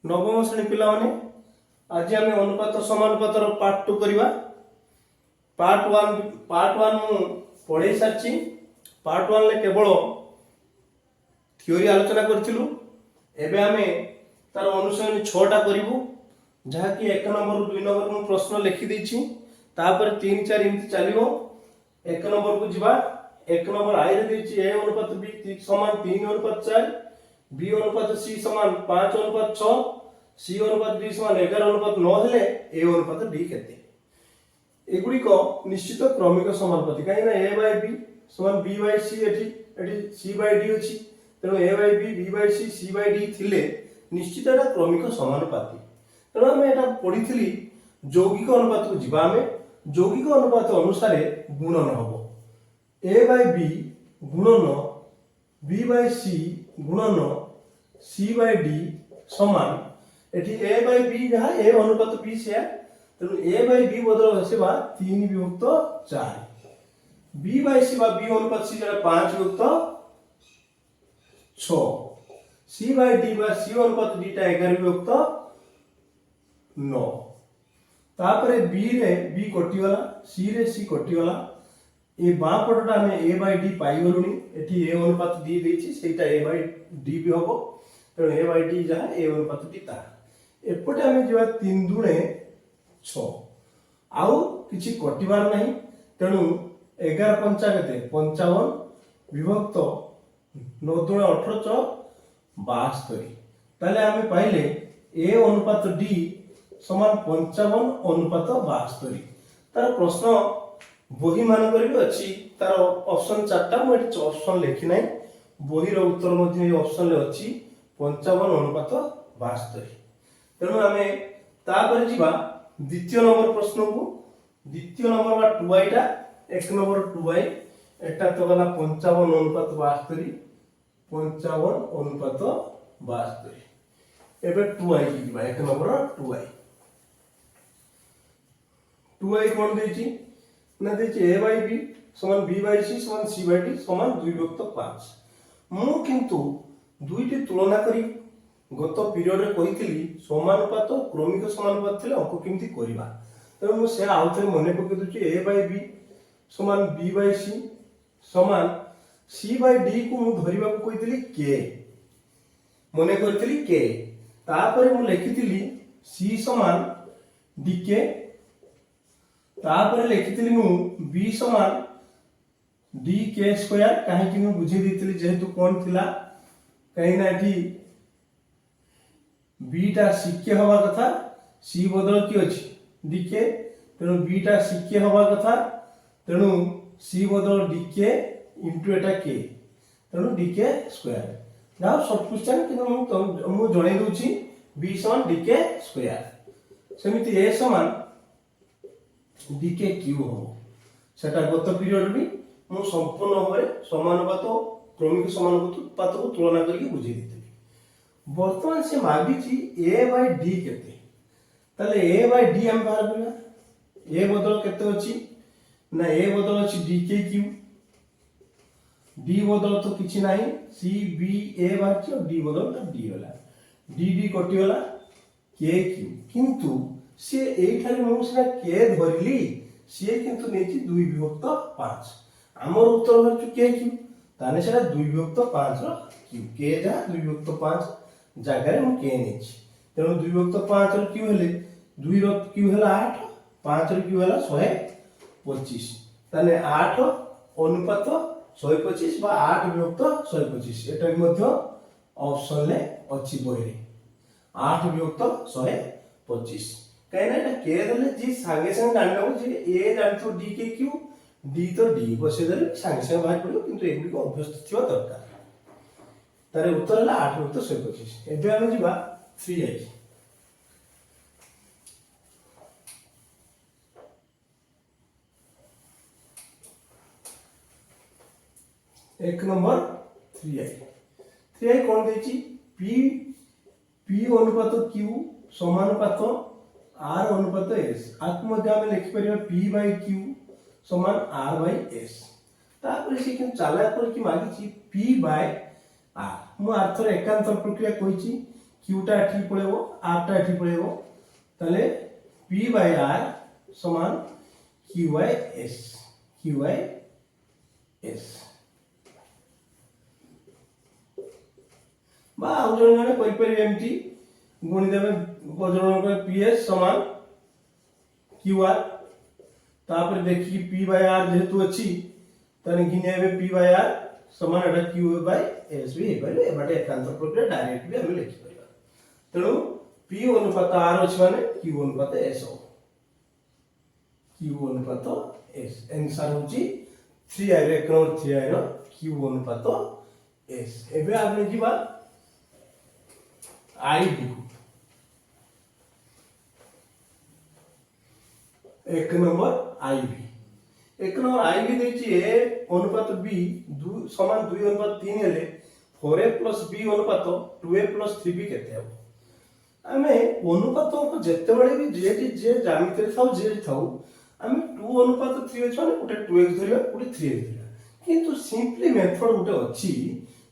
नवम श्रेणी पिला माने आज आम अनुपात समानुपातर पार्ट 2 करवा। पार्ट 1 मु पढ़े सारी। पार्ट 1 ले केवल थ्योरी आलोचना करथिलु। एबे आमे तार अनुसरण 6टा करिवु, जहाँकि 1 नंबर 2 नंबर मु प्रश्न लिखि दैछि। तापर 3 4 इमति चलिवो। 1 नंबर को जिबा। 1 नंबर आई रे दैछि a अनुपात b समान 3 अनुपात 4, b अनुपात c समान 5 अनुपात 6, c अनुपात d समान 11 अनुपात 9 हेले a अनुपात d केते। एगुडी को निश्चित क्रमिक समानुपाती कहीं ना a by b समान b by c एठी c by d अछि। तेणु a by b b by c c by d थिले निश्चित एटा क्रमिक समानुपाती। तेणु हम एटा पढिथिली यौगिक अनुपात को जिबा। हमें यौगिक अनुपात अनुसार गुणन हबो। a by b गुणन b by c गुणन c by d समान एठी a by b जहाँ a अनुपात b से तेणु a by b बदल होसेबा 3 विभक्त 4, b by c बा b अनुपात c जरा 5 विभक्त 6, c by d बा c अनुपात d टा 11 विभक्त 9। तापरे b रे b कटि गला, c रे c कटि गला। ए बां पटटा हमें a by d पाई गलुनी। एठी a अनुपात d देछि सेटा a by d भी हबो। तेणु a by d जहाँ a अनुपात d ता एपटे हमें जिवा 3 दुणे 6 आउ किछि कटिबार नाही। तेणु 11 पंचा केते 55 विभक्त 9 दुणे 18 72। ताले हमें पाइले a अनुपात d समान 55 अनुपात 72। तार प्रश्न बही मानकर भी अच्छी। तार ऑप्शन 4टा मु एठी ऑप्शन लिखि नाही। बही रो उत्तर मध्ये ए ऑप्शन ले अच्छी 55 अनुपात 72। तेणु आमे तापर जिबा द्वितीय नंबर प्रश्न को। द्वितीय नंबर बा 2i टा 1 नंबर 2i एटा तो गला 55 अनुपात 72, 55 अनुपात 72। एबे 2i की जिबा 1 नंबर 2i। 2i कोन देछि ना देछि a by b समान b by c समान c by d समान 2 विभक्त 5। मु किंतु दुईटी तुलना करी गत पीरियड रे कहितली समानुपात क्रमिक समानुपात थिले अंक केमति करिबा। तेणु मु से आउथरे मने पके दुछि a by b समान b by c समान c by d को मु धरिबा को कहितली k मने करतली k। तापर मु लिखितली c समान dk। तापर लिखितली मु b समान dk स्क्वायर काहे कि मु बुझी देतली जेहेतु कोन थिला कहीं ना एठी b टा सिक्के हवा कथा c बदल की अछि dk। तेणु b टा सिक्के हवा कथा तेणु c बदल dk इनटू एटा k तेणु dk स्क्वायर ना सब क्वेश्चन कि मु जणे दोछि b समान dk स्क्वायर। सेमिति a समान dk क्यूब हो। सेटा गत पीरियड भी मु संपूर्ण भाबरे समानुपात क्रमिक समानुपात को तुलना करके बुझे देथि। वर्तमान से मागिछि a by d केते। ताले a by d हम बाहर करना। a बदल केते अछि ना a बदल अछि dk क्यूब, d बदल तो किछि नाही c b a बाछि और d बदल तो d होला, d d कटि होला k क्यूब। किंतु से एठारे मु सेना k धरिली से किंतु नेछि 2 विभक्त 5। हमर उत्तर होछु k क्यूब ताने सेटा 2 विभक्त 5 रो क्यूब। k जा 2 विभक्त 5 जागारे मु k नेछि। तेणु 2 विभक्त 5 रो क्यूब हेले 2 रो क्यूब होला 8, 5 रो क्यूब होला 125। ताने 8 अनुपात 125 बा 8 विभक्त 125 एटा भी मध्य ऑप्शन ले अछि बहिरे 8 विभक्त 125। कहना एटा k देले जी संगे संगे जानिबो जे a जानितो dk क्यूब d तो d बसे देले संगे संगे बाहर पड़ियो। किंतु एबी को अभ्यस्त थिबा दरकार। तारे उत्तर हला 8 विभक्त 125। एबे हम जिबा 3i। 1 number 3i। 3i कोन देछि p अनुपात q समानुपात r अनुपात s। आत्म मध्य हम लिखि परिबा p by q समान r by s। तापर से कि चाला पर कि मागिछि p by r। मु अर्थर एकांतर प्रक्रिया कहिछि क्यूटा एठी पळेबो आरटा एठी पळेबो ताले p बाय r समान q by s q by s बा आउ जण जण करि परिबे एमती गुणी देबे बजरण को ps समान qr तापर देखि p बाय r जेहेतु अछि तने गिनेबे p बाय r समान एटा q बाय s भी हे परिबे एबाटे एकांतर प्रक्रिया डायरेक्ट भी हम लिखि परिबा तेनु p अनुपात r अछि माने q अनुपात s हो q अनुपात s आंसर होची 3i रे क्रम 3i रो q अनुपात s एबे आपने जीवा i भी एक नंबर i भी एक नंबर i भी देछि a अनुपात b समान 2 अनुपात 3 हेले 4a + b अनुपात 2a + 3b केते हो आमे अनुपात को जेते बळे भी जे ज्यामिति थाउ जे थाउ आमे 2 अनुपात 3 अछि माने उठे 2x धरिबा उठे 3x धरिबा किंतु सिंपली मेथड उठे अछि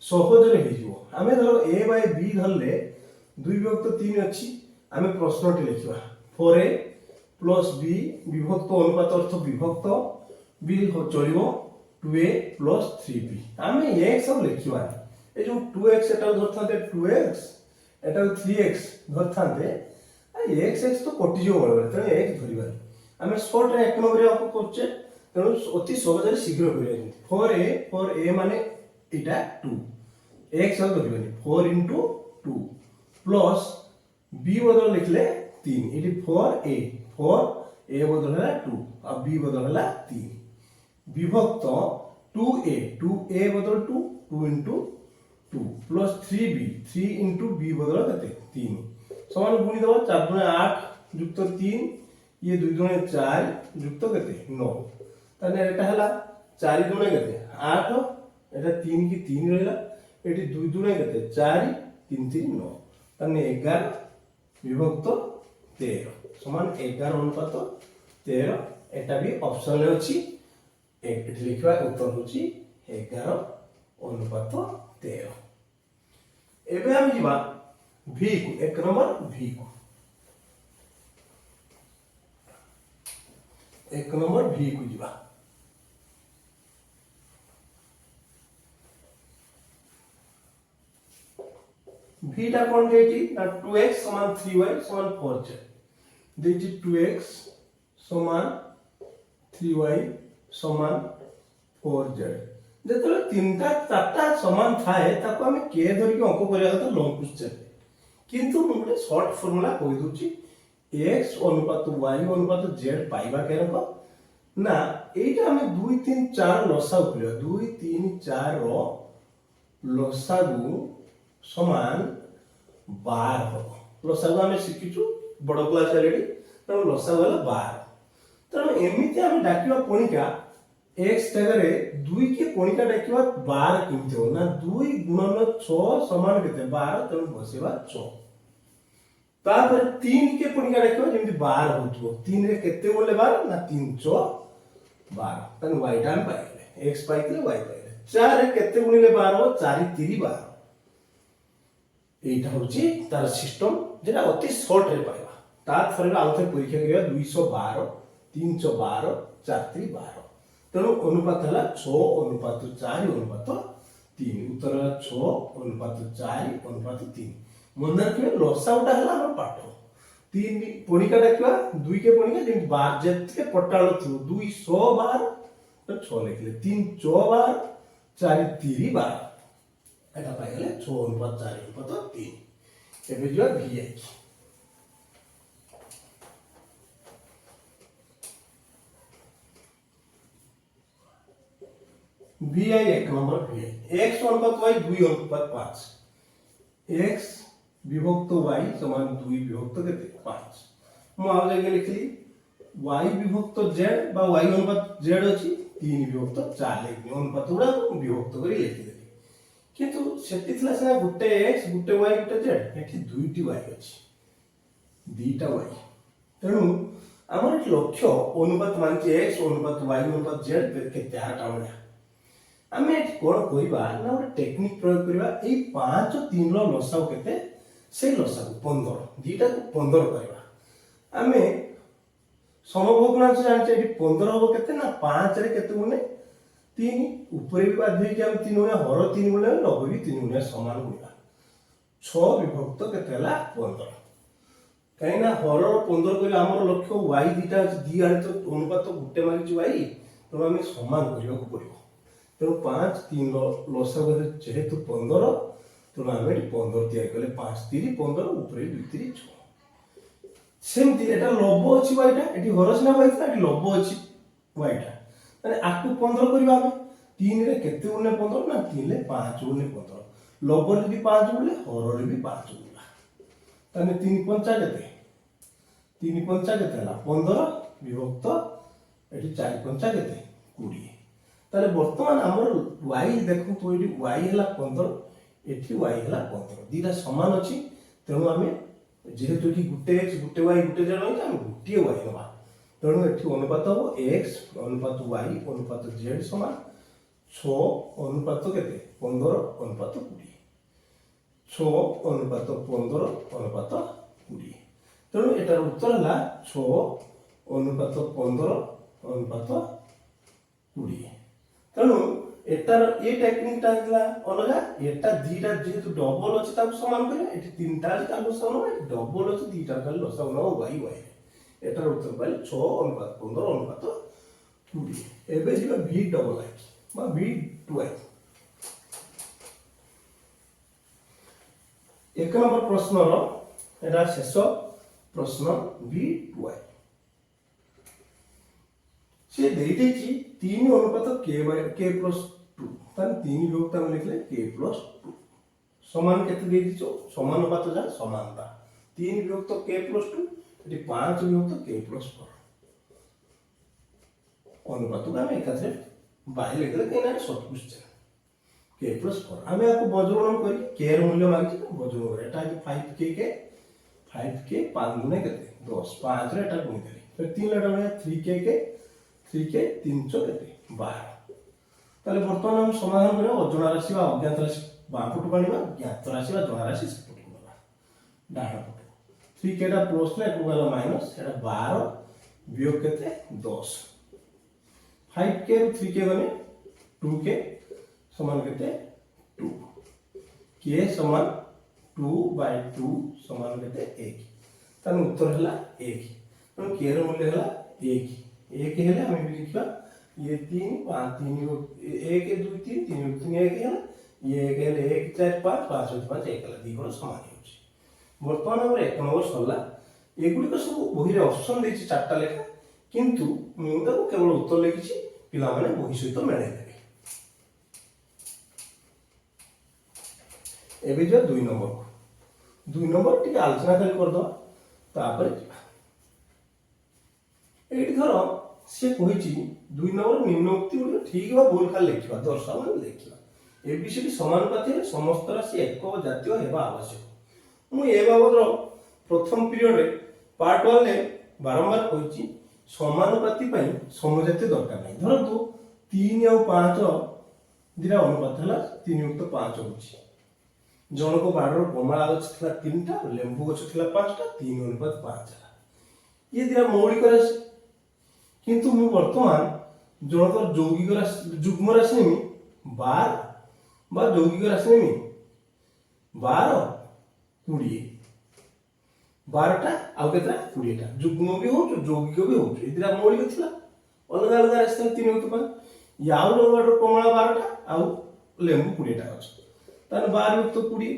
सहज रे हे जिवो आमे धरो a बाय b धरले 2 विभक्त 3 अछि आमे प्रश्नटी लिखिबा 4a + b विभक्त अनुपात अर्थ विभक्त b चलिबो 2a + 3b आमे x सब लिखिबा ए जो 2x एटा धरथाते 2x एटा 3x धरथाते x x तो कटि जो बळे तने x धरिबा आमे शॉर्ट रे एक नंबर रे आप करछे तेनु अति सहज रे शीघ्र करिया 4a माने एटा 2 x सब धरिबानी 4 * 2 प्लस b बदल लिखले 3 एटी 4a बदल है 2 और b बदल है 3 विभक्त 2a बदल 2 2 * 2 प्लस 3b 3 * b बदल कते 3 समान गुणी दबा 4 * 8 युक्त 3 ये 2 * 4 युक्त कते 9 तने एटा हला 4 * कते 8 एटा 3 की 3 रहला एटी 2 * कते 4 3 3 9 तने 11 विभक्त 13 समान 11 अनुपात 13 एटा भी ऑप्शन ले अछि एक लिखवा उत्तर होची 11 अनुपात 13 एबे हम जीवा v को एक नंबर v को एक नंबर v को जीवा v टा कोन देछि ना 2x = 3y = 4z देछि 2x = 3y = 4z जेतले तीनटा चारटा समान थाए ताको हम के धरि के अंक करिया त लॉन्ग क्वेश्चन किंतु मोटे शॉर्ट फार्मूला कहि दोछि x अनुपात y अनुपात z पाइबा केरको ना एटा हम 2 3 4 लसागु करिया 2 3 4 रो लसागु समान 12 हो लसागु हम शिखिचु बड़ क्लास अलरेडी त लसागु वाला 12 त एमिति हम डाकिबा कोनिका x जगह रे 2 के कोनिका डाकिबा 12 किमते हो ना 2 * 6 समान केते 12 तनु बसेबा 6 तापर 3 के कोनिका डाकिबा जेमि 12 होतबो 3 रे केते बोले 12 ना 3 6 12 तनु y टाइम पाइले x पाइले y पाइले 4 रे केते गुणिले 12 4 3 12 एटा होची तार सिस्टम जेना अति शॉर्ट रे पाइबा ता थरे आउथे परीक्षा करिया 212 312 4 3 12 तेणु अनुपात है 6 अनुपात 4 अनुपात 3 उत्तर है 6 अनुपात 4 अनुपात 3 मन रखिबे लसाउटा हला हम पाठ 3 पणिका रखिबा 2 के पणिका जे 12 जते पटाळ थु 212 तो 6 लिखले 3 6 12 4 3 12 एटा पाइ गेले 6 अनुपात 4 अनुपात 3 एबे जो vi vi एक नंबर vi x अनुपात y 2 अनुपात 5 x विभक्त y समान 2 विभक्त केते 5 मु आ जगे लिखली y विभक्त z बा y अनुपात z अछि 3 विभक्त 4 लिखली अनुपात उडा विभक्त करी लिखि देली किंतु सेति थला से गुटे x गुटे y गुटे z एठी दुईटी y अछि दुईटा y तेनु हमर लक्ष्य अनुपात मानछि x अनुपात y अनुपात z केते आटा बढिया आमे कोन करिबा ना टेक्निक प्रयोग करिबा ए 5 3 लो लसाव केते से लसा को 15 दीटा को 15 करवा आमे समभग्नांश जानचे 15 हो केते ना 5 रे केते गुणे 3 ऊपर भी बाध्य कि हम 3 गुणे हर 3 गुणे लघु भी 3 गुणे समान गुणा 6 विभक्त केते हला 15 कहीं ना हर 15 कहले हमर लक्ष्य y दीटा दी आले तो अनुपात गुटे मारि y तो हमें समान करबा को पड़िबो तो 5 3 लसा गले जेहेतु 15 तो हमें 15 दिया गले 5 3 15 ऊपर 2 3 6 सेमती एटा लब्ध अछि y टा एटी हरसना y ता एटी लब्ध अछि y टा माने आकु 15 करबा हमें 3 रे केते गुणे 15 ना 3 रे 5 गुणे 15 लब्ध रे भी 5 गुणे हर रे भी 5 गुणे तने 3 पंचा केते 3 पंचा केते हला 15 विभक्त एटी 4 पंचा केते 20 ताले वर्तमान हमर y देखु तो एटी y हला 15 एटी y हला 15 दीटा समान अछि तेनु हमें जेहेतु कि गुटे x गुटे y गुटे z होई हम गुटे y नबा तेनु एठी अनुपात हो x अनुपात y अनुपात z समान 6 अनुपात केते 15 अनुपात 20 6 अनुपात 15 अनुपात 20 तेनु एटार उत्तर हला 6 अनुपात 15 अनुपात 20 तेनु एटार ए टेक्निक टा हला अलगा एटा दीटा जेहेतु डबल अछि ताको समान करे एठी तीनटा अछि ताको समान डबल अछि दीटा खाली लसाउ न y y एटार उत्तर पाइल 6 अनुपात 15 अनुपात 20 एबे जिबा v डबल x बा v 2x एक नंबर प्रश्न रो एटा शेष प्रश्न v 2x से देई देछि 3 अनुपात k प्लस 2 तान 3 विभक्त हम लिखले k प्लस 2 समान केते देई दिछो समान अनुपात जा समानता 3 विभक्त k प्लस 2 एटी 5 विभक्त k प्लस 4 अनुपात को हम एकाथरे बाहि लिखले केना शॉर्ट क्वेश्चन k प्लस 4 हमें आपको बजगणन करी k ର मूल्य मागिछि बजगणन करे एटा 5k के 5k 5 गुणे केते 10 5 रे एटा गुणी देली फिर 3 लेटर में 3k के 3k 300 केते 12 ताले वर्तमान हम समाधान करे अजଣା राशि बा अज्ञात राशि बापटु पानिबा ज्ञात राशि बा जଣା राशि सेपटु नबा डाहाण पटु 3k टा प्लस ले को गला माइनस एटा 12 वियोग केते 10 5k रो 3k गने 2k समान केते 2 k समान 2/2 समान केते 1 तन उत्तर हला 1 तो k रो मूल्य हला 1 1 हेले हम भी लिखबा ये 3 5 3 1 2 3 3 3 1 है ये 1 हेले 1 4 5 5 5 1 हला दी गुण समान होछि वर्तमान हमर एक नंबर सरला एगुडी को सब बही रे ऑप्शन देछि चारटा लेखा किंतु मु ताको केवल उत्तर लिखिछि पिला माने बही सहित मेळे देबे एबे जो 2 नंबर टिके आलोचना कर दो तापर एठी धरो से कहिछि 2 नंबर निम्नोक्ति गुडी ठीक बा भूल खाली लिखिबा दर्शावन लिखिबा एबीसीडी समानुपाती है समस्त राशि एक जातीय हेबा आवश्यक मु ए बाबदर प्रथम पीरियड रे पार्ट 1 रे बारंबार कहिछि समानुपाती पई समजातीय दरकार नै धरतु 3 और 5 दिरा अनुपात हला 3 युक्त 5 होछि जनक बाडर कमला गछ थिला 3 टा लेंबू गछ थिला 5 टा 3 अनुपात 5 ये दिरा मौलिक राशि किंतु मु वर्तमान जनकर यौगिक राशि युग्म राशि नेमी 12 बा यौगिक राशि नेमी 12 20 12 टा आ केतरा 20 टा युग्म भी हो यौगिक भी हो इदिरा मौलिक थिला अलग अलग राशि 3 होत पा याउ नंबर कमला 12 टा आ लेंबू 20 टा अछि तान 12 युक्त 20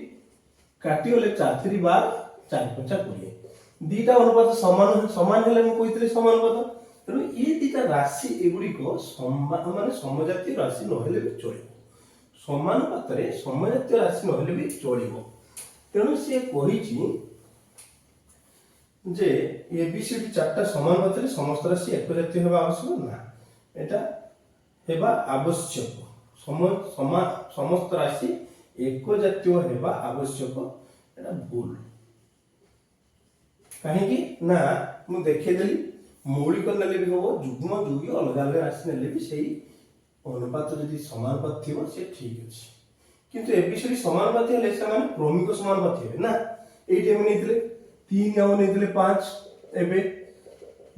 काटी होले 4 3 12 4 5 20 दीटा अनुपात समान समान हेले मु कहितले समान अनुपात तेणु ये दीटा राशि एगुड़ी को माने समजातीय राशि नहेले भी चलिबो समानुपात रे समजातीय राशि नहेले भी चलिबो तेणु से कहिछि जे एबीसीडी चारटा समानुपात रे समस्त राशि एक जातीय हेबा आवश्यक ना एटा हेबा आवश्यक समस्त राशि एक जातीय हेबा आवश्यक एटा भूल कहीं कि ना मु देखे देली मौलिक नेले भी हो युग्म युगी अलग अलग राशि नेले भी सही अनुपात यदि समानुपात थिबो से ठीक अछि किंतु एबीसीडी समानुपात हेले से माने क्रमिक समानुपात हेबे ना এইটি আমি নেইଥିଲେ 3 ଆଉ ନେଇଥିଲେ 5 ଏବେ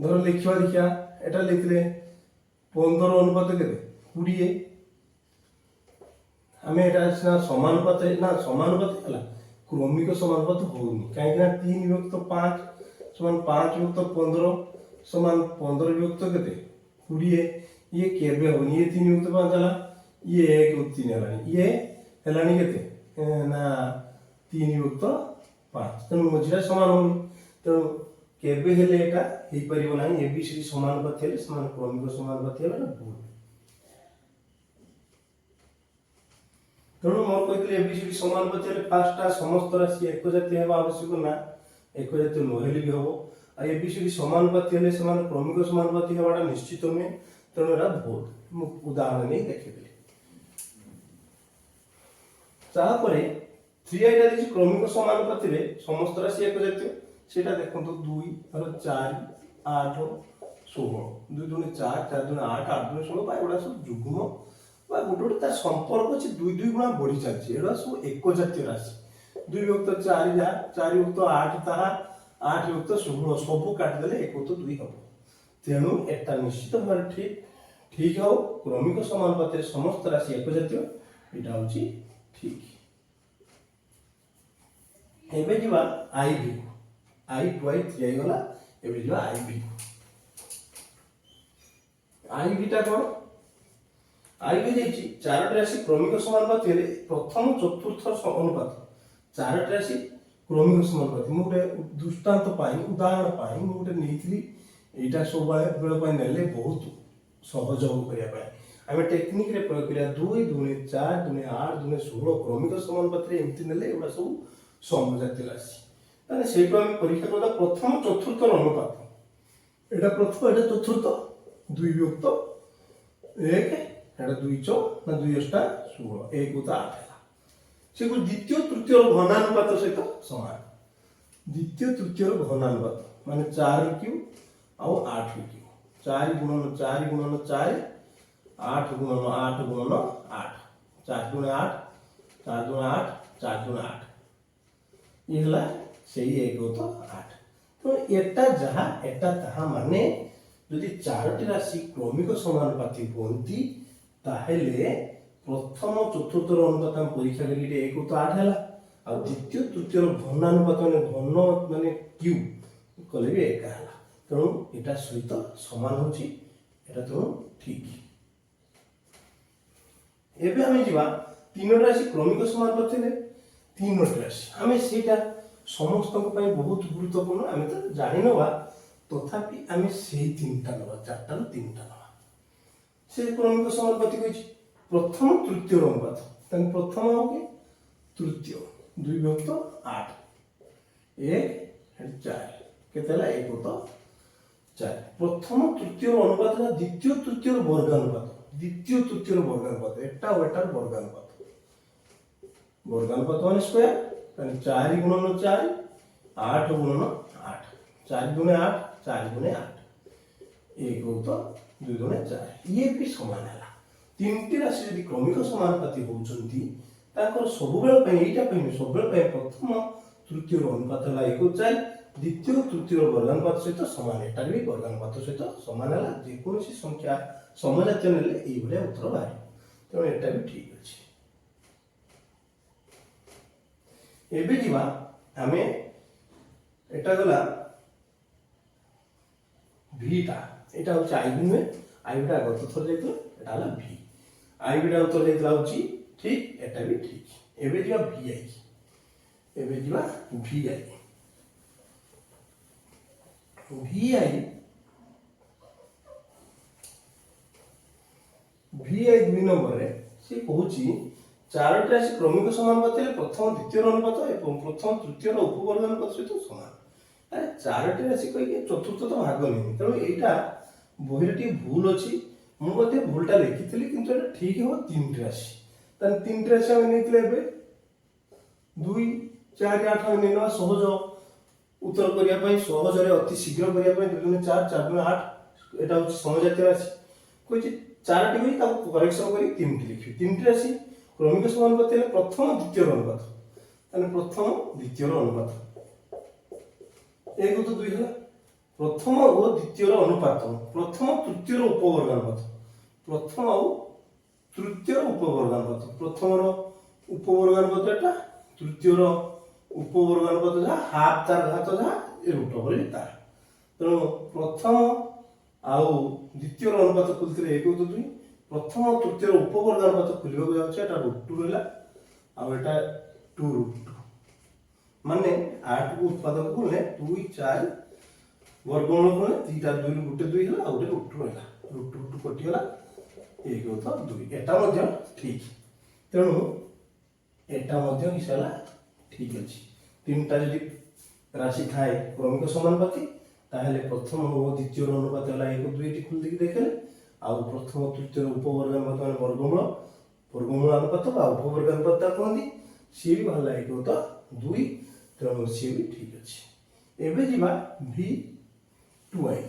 ଧର ଲେଖିବା ଦେଖିବା এটা ଲେଖିଲେ 15 ଅନୁପାତ କେତେ 20 ଆମେ এটা ସମାନୁପାତ ନା ସମାନୁପାତ ହେଲା କ୍ରମିକ ସମାନୁପାତ ହଉନି କାହିଁକି ନା 3 ବିଭକ୍ତ 5 ସମାନ 5 ବିଭକ୍ତ 15 ସମାନ 15 ବିଭକ୍ତ କେତେ 20 ये केबे होनी ये 3 ବିଭକ୍ତ 5 ହେଲା ये 1 ବିଭକ୍ତ 3 ହେଲାନି ये ହେଲାନି କେତେ ନା 3 ବିଭକ୍ତ 5 ତେଣୁ ମଝିରେ ସମାନ ହଉନି ତେଣୁ केबे हेले एटा हे परिबो नाही एबीसीडी समानुपाती हेले समान क्रमिक समानुपाती हेले ना भूल तेणु मोर कहते एबीसीडी समानुपाती हेले पांचटा समस्त राशि एक जाति हेबा आवश्यक ना एक जाति नहेले भी हबो आ एबीसीडी समानुपाती हेले समान क्रमिक समानुपाती हेबाटा निश्चित नुहे तेणु एटा भूल मु उदाहरण नै देखिबे तापरे 3 आइटा देखि क्रमिक समानुपाती रे समस्त राशि एक जाति सेटा देखंतु 2 और 4 8 16 2 दुने 4 4 दुने 8 8 दुने 16 बाय गुडा सब जुग्म बा गुटोट ता संपर्क अछि 2 2 गुणा बढ़ी चालछि एडा सब एक जातीय राशि 2 विभक्त 4 जा 4 विभक्त 8 ताहा 8 विभक्त 16 सब काट देले 1 तो 2 हबो तेनु एटा निश्चित भार ठीक हो क्रमिक समानुपाती समस्त राशि एक जातीय एटा होछि ठीक एबे जिबा आईबी आई 2 आई 3 आई गला एबे जो आईबी ता कोन आईबी देछि चारट राशि क्रमिक समानुपात हेले प्रथम चतुर्थ अनुपात चारट राशि क्रमिक समानुपात मुटे दृष्टांत पाई उदाहरण पाई मुटे नेइथिली एटा सब बेल पाई नेले बहुत सहज हो करिया पाई आमे टेक्निक रे प्रयोग करिया 2 2 4 2 8 2 16 क्रमिक समानुपात रे एमति नेले एबा सब समजाति राशि ताने सेटो हम परीक्षा करदा प्रथम चतुर्थ अनुपात एटा प्रथम एटा चतुर्थ 2 विभक्त 1 एटा 2 चौ ना 2 अष्टा 16 1 को 8 है से को द्वितीय तृतीय घनानुपात सहित समान द्वितीय तृतीय घनानुपात माने 4 क्यू और 8 क्यू 4 गुणन 4 गुणन 4 8 गुणन 8 गुणन 8 4 गुणन 8 4 गुणन 8 4 गुणन 8 ये हला सेही 1 तो 8 तो एटा जहा एटा तहा माने यदि चारोटी राशि क्रमिक समानुपाती होंती ताहेले प्रथम चतुर्थ अनुपात हम परीक्षा करी 1 तो 8 हला आ द्वितीय तृतीय घनानुपात माने घन माने क्यू कले भी 1 हला तो एटा सहित समान होची एटा तो ठीक एबे हम जीवा तीन राशि क्रमिक समानुपाती ले तीन राशि हमें सेटा समस्त बहुत गुरुत्वपूर्ण आम तो जानी नवा तथापि आम से तीनटा नवा चारटा तीनटा नवा से क्रमिक समानुपाती कही प्रथम तृतीय अनुपात प्रथम हो कि तृतीय 2 विभक्त 8 1 4 केते 1 तो 4 प्रथम तृतीय अनुपात द्वितीय तृतीय वर्गानुपात द्वितीय तृतीय वर्गानुपात एटा वेटार वर्गानुपात माने स्क्वायर 4 गुणन 4 8 गुणन 8 4 गुणे 8 4 गुणे 8 1 तो 2 गुणे 4 ये भी समान है तीनटी राशि यदि क्रमिक समानुपाती होउचंती ताकर सबुबेल पे एटा पे सबुबेल पे प्रथम तृतीय अनुपात हला 1 4 द्वितीय तृतीय वर्गानुपात सहित समान एटा भी वर्गानुपात सहित समान हला जे कोनोसी संख्या समजातीय नेले एई भले उत्तर बाहर तो एटा भी ठीक अछि एबे जीवा हमें एटा गला भीटा एटा होची आईबी में आईबीटा गत थर जेतो एटा हला भी आईबीटा उत्तर जेतला होची ठीक एटा भी ठीक एबे जीवा वीआई वीआई 2 नंबर रे से कहूची चारोटी राशि क्रमिक समानुपात प्रथम द्वितीय अनुपात एवं प्रथम तृतीय उपवर्ग अनुपात सहित समान अरे चारोटी राशि कही चतुर्थ तो भाग नहीं तेणु यहाँ बही टी भूल अच्छी मुझे भूलटा लिखी किंतु एटा ठीक हो 3 राशि तीन राशि आम नहीं 2 4 8 आम नहीं सहज उत्तर करने सहज अति शीघ्र करने 2 4 4 8 यहाँ हूँ समजातीय राशि कही 4टी हुई करेक्शन कर 3टी लिखी 3टी राशि क्रमिक समानुपात प्रथम द्वितीय अनुपात प्रथम द्वितीय अनुपात एक तो दुई है प्रथम और द्वितीय अनुपात प्रथम तृतीय उपवर्गानुपात प्रथम और तृतीय उपवर्गानुपात प्रथम उपवर्गानुपात एटा तृतीय उपवर्गानुपात जहाँ हाफ तार घात जहाँ रूट ओवर तार तेणु प्रथम आउ द्वितीय अनुपात खोलते एक तो दुई प्रथम और तृतीय उपवर्गानुपात खोलने को रूट टू रहा आटा टू रूट टू माने 8 को उत्पादक बोले 2 4 वर्गमूल बोले 3 टा 2 गुटे 2 हला आ गुटे रूट रहला रूट रूट कटि हला 1 तो 2 एटा मध्य ठीक तेणु एटा मध्य हिसाला ठीक अछि तीनटा जदि राशि थाए क्रमिक समानुपाती ताहले प्रथम और द्वितीय अनुपात हला 1 2 टी खुल देखि देखले आ प्रथम और तृतीय उपवर्गानुपात माने वर्गमूल वर्गमूल अनुपात बा उपवर्गानुपात कहंदी सी भी भला 1 तो 2 तेणु सी भी ठीक अच्छे एवं जीवा V2I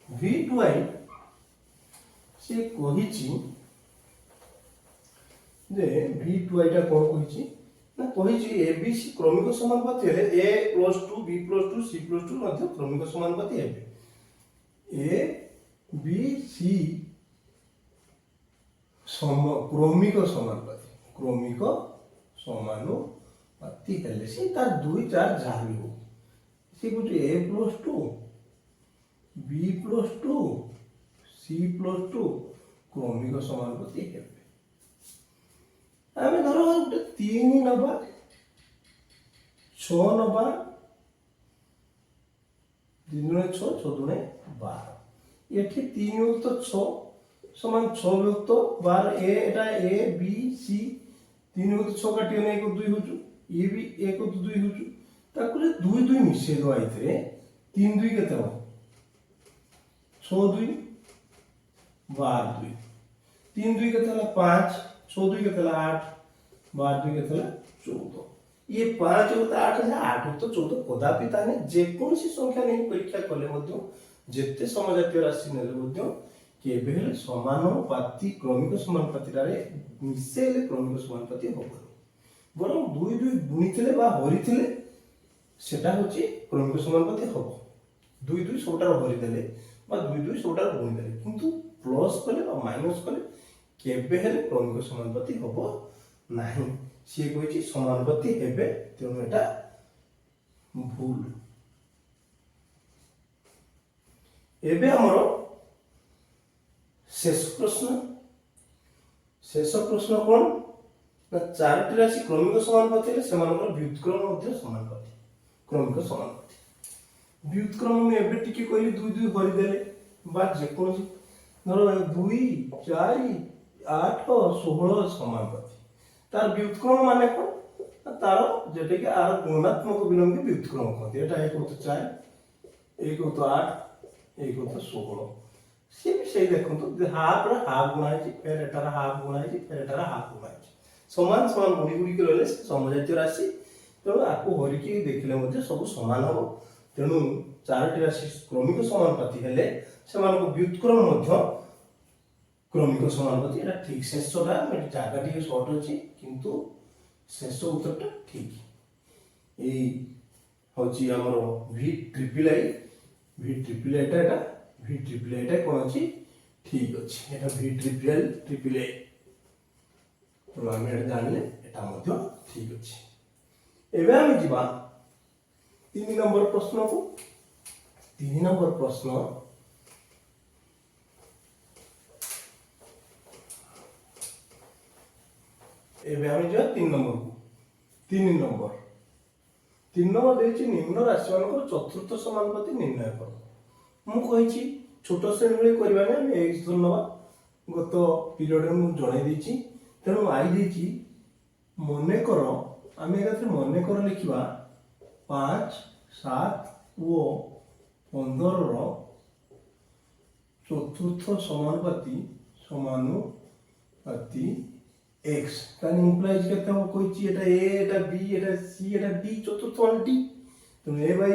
V2I से कहिची जे V2I टा कोन कहिची ना कहिची ABC क्रमिक समानुपाती हेले A + 2 B + 2 C + 2 मध्य क्रमिक समानुपाती हेबे A B C क्रमिक समानुपाती हेले से तार 2 4 जहाँ भी हो से कुछ A + 2 B + 2 C + 2 क्रमिक समानुपाती हेबे आमे धरो गोटे 3 नबा 6 नबा 3 × 6 6 × 12 एठी 3 युक्त 6 समान 6 युक्त 12 ए एटा A B C 3 युक्त 6 काटियो ने 1 2 होचु ये भी 1 2 होचु ताकुले 2 2 मिसे दो आइतरे 3 2 केते हो 6 2 12 2 3 2 केते हला 5 6 2 केते हला 8 12 2 केते हला 14 ये 5 युक्त 8 है 8 युक्त 14 कदापि ताने जे कोनसी संख्या नहीं परीक्षा कले मध्य जेते समजातीय राशि नेले मध्य केबे हेले समानुपाती क्रमिक समानुपाती रे मिसेले क्रमिक समानुपाती होबो बरं 2 2 गुणिथिले बा हरिथिले सेटा होची क्रमिक समानुपाती होबो 2 2 सबटा हरि देले बा 2 2 सबटा गुणि देले किंतु प्लस कले बा माइनस कले केबे हेले क्रमिक समानुपाती होबो नाही से कहिची समानुपाती हेबे तेनु एटा भूल एबे हमरो शेष प्रश्न कोन ना चारटी राशि क्रमिक समानुपाती हेले सेमानकर व्युत्क्रम मध्ये समानुपाती क्रमिक समानुपाती व्युत्क्रम में एबे टिके कहली 2 2 हरि देले बा जे कोन धरो 2 4 8 16 समानुपाती तार व्युत्क्रम माने कोन तार जेटे के आर गुणात्मक विलोम के व्युत्क्रम कहते एटा 1 तो 4 1 तो 8 1 तो 16 से भी सही देखो तो हाफ रा हाफ गुणा है फिर एटारा हाफ गुणा है फिर एटारा हाफ गुणा है समान समान गुणी गुणी के रहले समजातीय राशि तेणु आपको हरिकी देखिले मध्ये सब समान हो तेणु चारटी राशि क्रमिक समानुपाती हेले सेमानको व्युत्क्रम मध्ये क्रमिक समानुपाती एटा ठीक शेषटा मे जागा टी शॉर्ट अछि किंतु शेष उत्तरटा ठीक ए होची हमरो V ट्रिपल आई टा V ट्रिपल आई टा कोन अछि ठीक अछि एटा V ट्रिपल आई तो हम एटा जानले एटा मध्ये ठीक अछि एबे हम जिबा 3 नंबर प्रश्न को 3 नंबर प्रश्न एबे हम जा 3 नंबर को 3 नंबर देछि निम्न राशि मानकर चतुर्थ समानुपाती निर्णय करो मु कहिछि छोट श्रेणी रे करबा ने हम एक नवा गत पीरियड रे मु जणाई देछि तेणु आई देछि मने करो आमे एकाथरे मने करो लिखिबा 5 7 ओ 15 रो चतुर्थ समानुपाती x तान इंप्लाइज केते हो कोइछि एटा a Etah b Etah c Etah d चतुर्थ मान d तो a by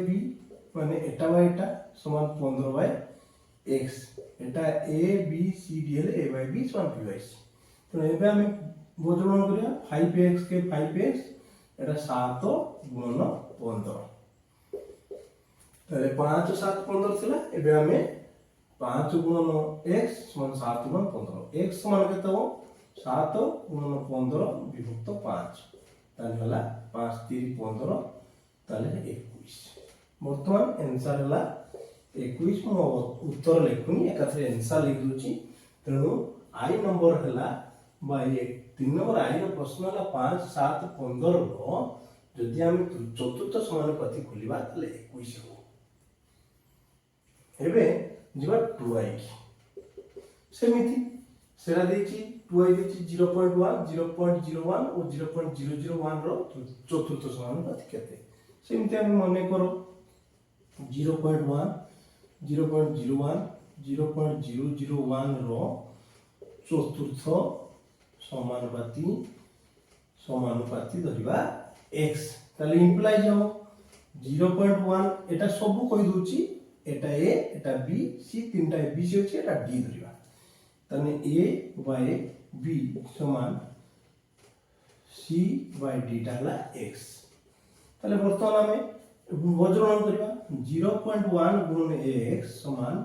b माने एटा बाय एटा समान 15 bye x Etah a b c d हेले a by b समान b by c तो एबे हम बोझन करिया 5x के 5x এটা 7 গুণন 15 তাহলে 5 7 15 ଥିଲା ଏବେ ଆମେ 5 ଗୁଣନ x ସମାନ 7 ଗୁଣନ 15 x ସମାନ କେତେ ହେବ 7 ଗୁଣନ 15 ବିଭକ୍ତ 5 ତାହେଲେ ହେଲା 5 3 15 ତାହେଲେ 21 ବର୍ତ୍ତମାନ आंसर ହେଲା 21 ମୁଁ ଉତ୍ତର ଲେଖୁନି ଏକାଥରେ आंसर ଲେଖି ଦଉଛି ତେଣୁ I नंबर ହେଲା বা 3 नंबर I ର ପ୍ରଶ୍ନ ହେଲା 5 7 15 ର ଯଦି ଆମେ ଚତୁର୍ଥ ସମାନୁପାତି ଖୋଲିବା ତାହେଲେ 21 ହେବ ଏବେ ଯିବା 2i ସେମିତି ସେରା ଦେଇଛି 2i ଦେଇଛି 0.1 0.01 ଓ 0.001 ର ଚତୁର୍ଥ ସମାନୁପାତି କେତେ ସେମିତି ଆମେ ମନେ କର 0.1 0.01 0.001 ର चतुर्थ समानुपाती धरिबा x ताले इंप्लाइ जाओ 0.1 एटा सब कहि दोची एटा a एटा b c तीनटा a b c होची एटा d धरिबा तने a by b समान c by d टाला x ताले वर्तमान हमें वज्रगणन करिबा 0.1 गुणन x समान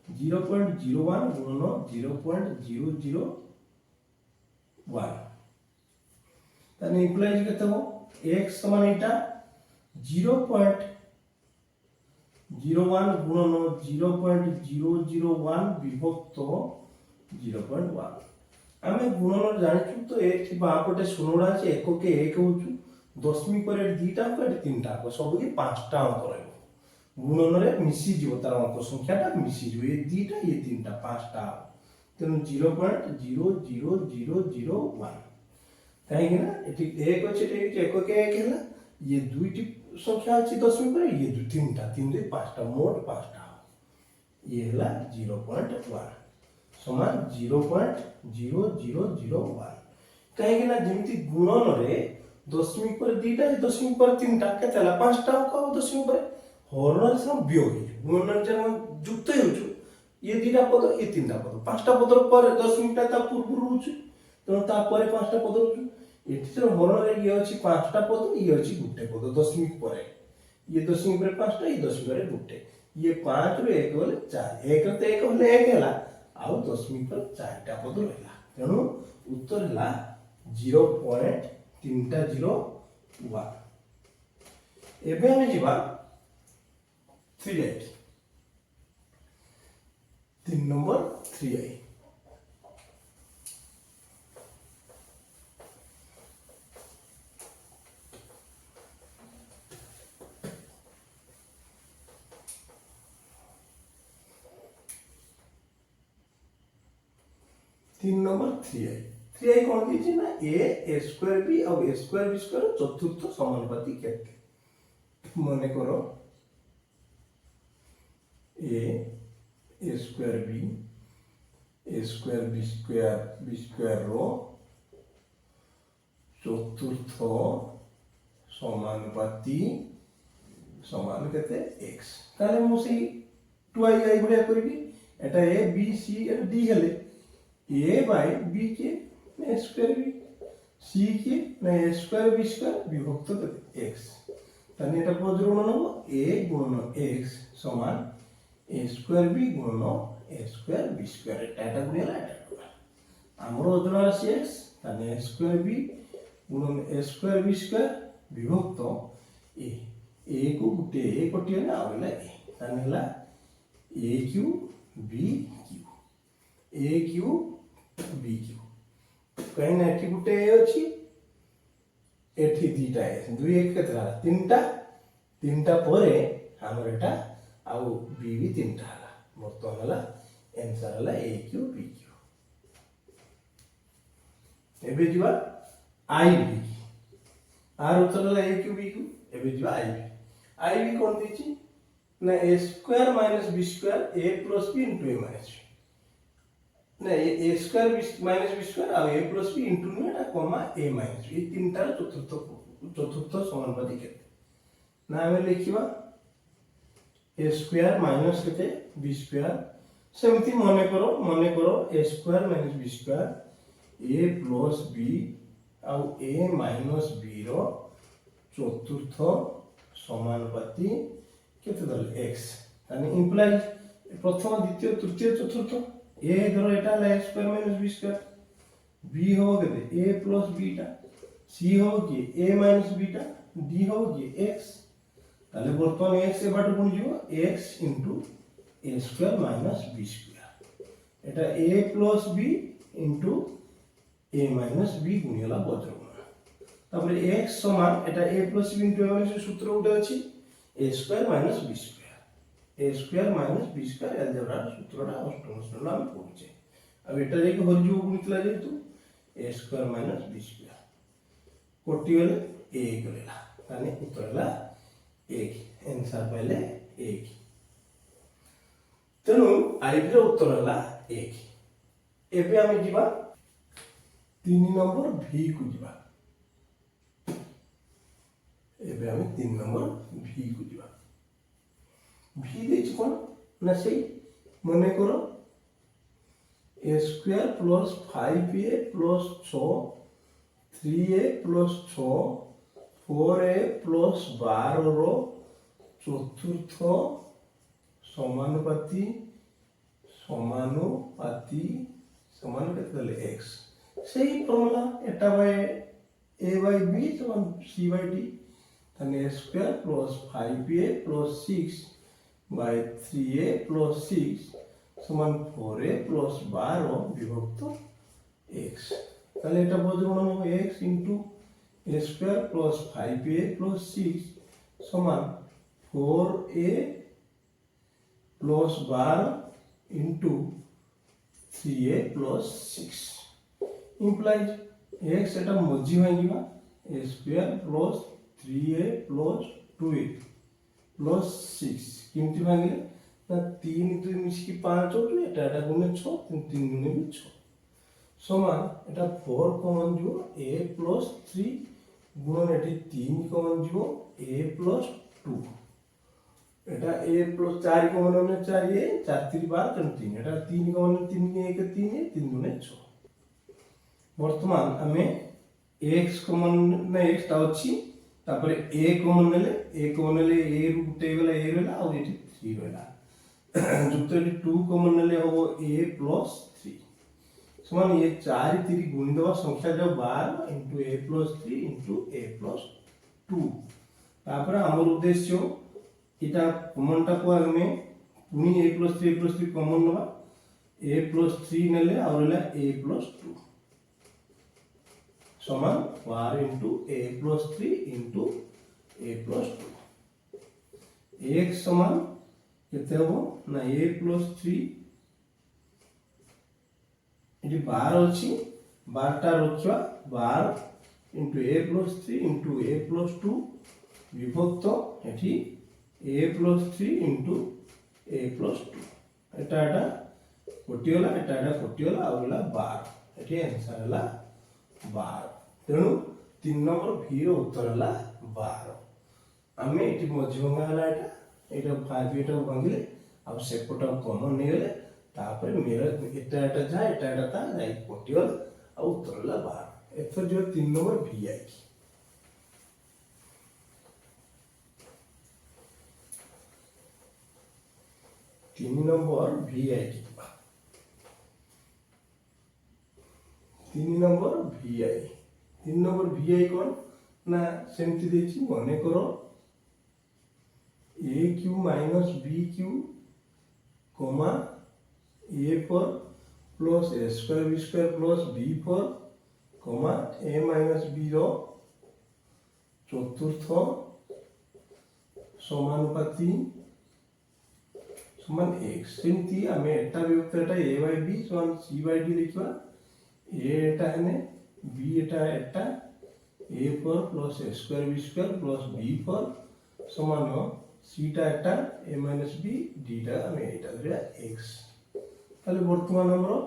0.01 गुणन 0.001 ताने इक्वलाइज केते हो x समान एटा 0.01 गुणन 0.001 विभक्त 0.1 आमे गुणन जानिछु तो एठी बापटे सुनोडा छै एको के 1 होछु दशमिक पर दुईटा को तीनटा को सब की पांचटा अंक रहबो गुणन रे मिसी जीव तार अंक संख्याटा मिसी जीव ये दुईटा ये तीनटा पांचटा तेनु 0.00001 काहे कि ना एठी एक अछि एको के 1 हैला ये दुईटी संख्या अछि दशमिक पर ये दु तीनटा तीन दे पांचटा मोट पांचटा ये हैला 0.1 समान 0.0001 काहे कि ना जेमिति गुणन रे दशमिक पर दुईटा दशमिक पर तीनटा केते हला पांचटा अंक दशमिक पर हरण से वियोग गुणन जे युक्त होछु ये दुईटा पद ये तीनटा पद पांचटा पद पर दशमिकटा ता पूर्व रहउछु तो ता पर पांचटा पद रहउछु एठी से हरण रे ये अछि पांचटा पद ये अछि गुटे पद दशमिक पर ये दशमिक पर पांचटा ये दशमिक पर गुटे ये 5 रो 1 होले 4 1 रो 1 होले 1 हैला आउ दशमिक पर चारटा पद रहला तेनु उत्तर हैला 0.301 एबे हम जीवा 3i 3 number 3i 3 number 3i 3i कोन दीची ना a square b और a square b square चतुर्थ समानुपाती केते मने करो a square b रो चतुर्थ समानुपाती समान केते x ताले मुसी 2i गुणा करबी एटा a b c और d हेले a by b के ना स्क्वायर b c के ना स्क्वायर b स्क्वायर विभक्त x तने एटा वज्रगुणन हो a गुणन x समान a स्क्वायर b गुणन a स्क्वायर b स्क्वायर एटा गुणला एटा हमरो वज्रगुणन राशि x तने a स्क्वायर b गुणन a स्क्वायर b स्क्वायर विभक्त a को गुटे a कोटिया ना आवेला a तने हला a q b q a q b q कहीं ना एठी गुटे ए अछि एठी दीटा ए दुई एक केतरा तीनटा परे हमर एटा आउ b भी तीनटा हला वर्तमान हला आंसर हला a q b q एबे जिवा i b आर उत्तर हला a q b q एबे जिवा i b कोन दिछि ना a square minus b square a plus b into a minus b ना a square minus b square और a plus b into ना comma a minus b तीनटा चतुर्थ समानुपाती केते ना हमें लिखिबा a स्क्वायर माइनस केते b स्क्वायर सेमती मने करो a square minus b square a plus b और a माइनस b रो चतुर्थ समानुपाती केते दले x यानी इंप्लाइज प्रथम द्वितीय तृतीय चतुर्थ a धरो एटा ला a square minus b square b हो केते a प्लस b टा c हो कि a माइनस b टा d हो कि x ताले वर्तमान x ए बाटो कोन जीवो x into a square minus b square एटा a plus b into a minus b गुणियाला बज्रगुण तापर x समान एटा a plus b into a minus सूत्र उठे अछि a square minus b square a square minus b square algebra सूत्रटा अष्टम श्रेणी हम पढुचे अब एटा जे के हरि जो गुणितला जेतु a square minus b square कोटी गले 1 गलेला ताने उत्तरला 1 आंसर पहले 1 तेनु आइब रो उत्तर हला 1 एबे हम जिबा 3 नंबर v को जिबा एबे हम 3 नंबर v को जिबा v देछि कोन ना सेही मने करो a square plus 5a plus 6 3a plus 6 4a plus 12 रो चतुर्थ समानुपाती समान केते दले x सही formula Etah bye a by b समान c by d तने a square plus 5a plus 6 by 3a plus 6 समान 4a प्लस 12 विभक्त x ताले एटा बज्रगुण हो x into a square plus 5a plus 6 समान 4a plus 12 into 3a plus 6 implies x Etah मझी भांगिबा a square plus 3a plus 2a plus 6 किमती भांगिले ना 3 2 मिसकी 5 होतु एटा एटा गुणे 6 3 गुणे भी 6 समान एटा 4 कॉमन जो a प्लस 3 गुणन एटी 3 कॉमन जो a plus 2 Etah a plus 4 common ने 4a 4 3 12 3 एटा 3 कॉमन 3 के 1 3 3 गुणे 6 वर्तमान हमें x कॉमन ने x ता अछि तापर a कॉमन नेले a रु गुटे गला a रहला और एटी 3 रहला जुक्त एटी 2 कॉमन नेले हो a प्लस 3 समान ये 4 3 गुणी दवा संख्या जो 12 into a plus 3 into a plus 2 तापर हमर उद्देश्य इटा कॉमन टा को हमें पुनी a प्लस 3 कॉमन नवा a प्लस 3 नेले और रहला a प्लस 2 समान 4 into a plus 3 into a plus 2 एक समान केते हो ना a प्लस 3 इटी 12 अछि 12 टा रखिवा 12 into a plus 3 into a plus 2 विभक्त एठी a plus 3 into a plus 2 एटा एटा कोटियोला एटा एटा कोटियोला आउला 12 एठी आंसर हला 12 तेणु 3 नंबर v रो उत्तर हला 12 आमे एटी मध्यमंगा हला एटा 5 एटा भांगिले अब सेपटा कॉमन नै गले तापर मेरा एटा एटा जा एटा एटा ता जाई कोटियोल आ उत्तर हला 12 एथर जो 3 नंबर v आई 3 नंबर v आई 3 नंबर v आई 3 नंबर vi कोन ना सेमति देछि मने करो aq bq कोमा a पर plus a square b square plus b पर कोमा a b रो चतुर्थ समानुपाती समान x सेमति हमें एटा विभक्त एटा a by b समान c by d लिखबा a एटा हने b एटा एटा a पर plus a square b square plus b पर समान c टा एटा a माइनस b d टा हमें एटा धरिया x ताले वर्तमान हमरो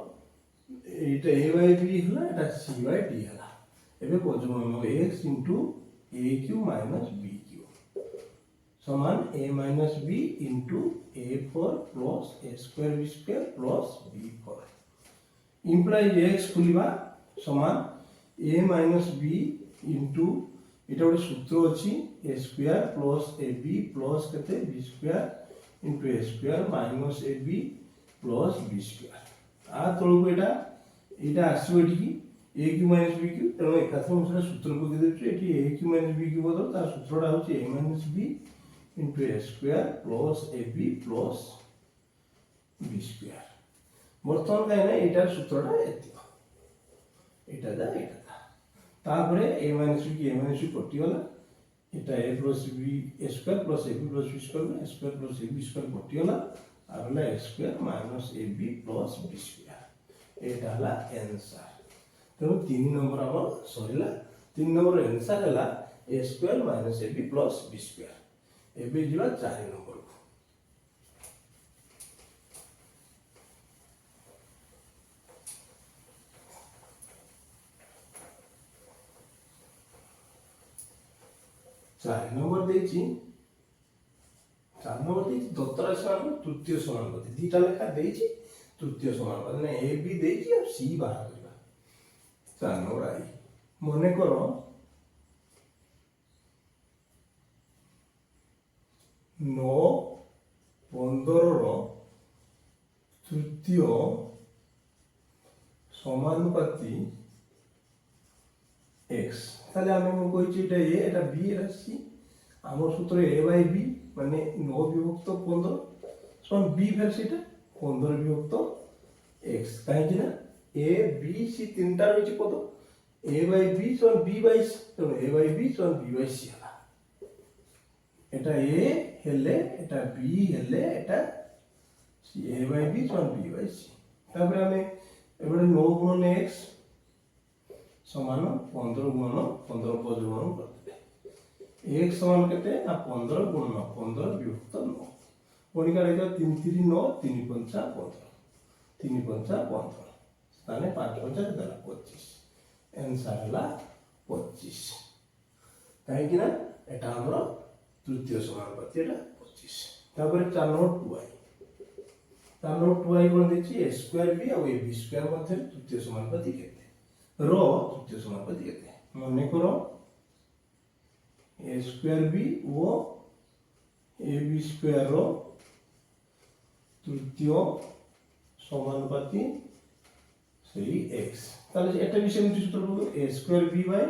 एटा a by b हला एटा c by d हला एबे बजम हम x into aq minus bq समान a minus b into a पर plus a square b square plus b पर इंप्लाइज x खुलिबा समान a माइनस b इनटू এটা ଗୋଟେ ସୂତ୍ର ଅଛି a square plus ab plus କେତେ b square into a square minus ab plus b square आ ତଳକୁ ଏଇଟା ଆସିବ ଏଠିକି a q minus b q ତେଣୁ ଏକାଥରେ ମୁଁ ସେଟା ସୂତ୍ର ପକେଇ ଦେଉଛି ଏଠି a q minus b q ବଦଳ ତାର ସୂତ୍ରଟା ହେଉଛି a minus b into a square plus ab plus b square ବର୍ତ୍ତମାନ କାହିଁ ନା ଏଇଟାର ସୂତ୍ରଟା ଏତିକ ଏଇଟା ଯା ଏଇଟା तापरे a minus b की a minus b कटिगला Etah a plus b a square plus ab plus b square a square plus ab square कटिगला आरला a square minus ab plus b square एटा हला आंसर तो 3 नंबर हमर Sarila 3 number answer हला a square minus ab plus b square एबे जिवा 4 number को चार number दत्तर राशि तृतीय समानुपाती दीटा लेखा तृतीय समानुपाती ना ए बी और सी बाहर करवा 4 नंबर आई मन कर 9 15 तृतीय समानुपाती x তাহলে আমি কইছি এটা a এটা b রাশি আমার সূত্র a বাই b মানে 9 বিভক্ত 15 সমান b ফের সেটা 15 বিভক্ত x কাই কি না a b c তিনটা রয়েছে কত a বাই b সমান b বাই c তো a বাই b সমান b বাই c হলা এটা a হেলে এটা b হেলে এটা c a বাই b সমান b বাই c তারপরে আমি এবারে 9 গুণন x समान 15 गुणन 15 पद गुणन करते x समान केते ना 15 गुणन 15 विभक्त 9 कोणी काढायचा 3 3 9 3 5 15 3 5 15 स्थाने 5 5 देला 25 आंसर हला 25 काहे कि ना एटा हमर तृतीय समानुपाती एटा 25 तापर 4 नंबर 2i 4 नंबर 2i कोन देछि a स्क्वायर b और ab स्क्वायर मध्ये तृतीय समानुपाती केते रो तृतीय समानुपाती केते मने करो a स्क्वायर b ओ ab स्क्वायर रो तृतीय समानुपाती सही x ताले एटा भी सेम सूत्र पको a square b by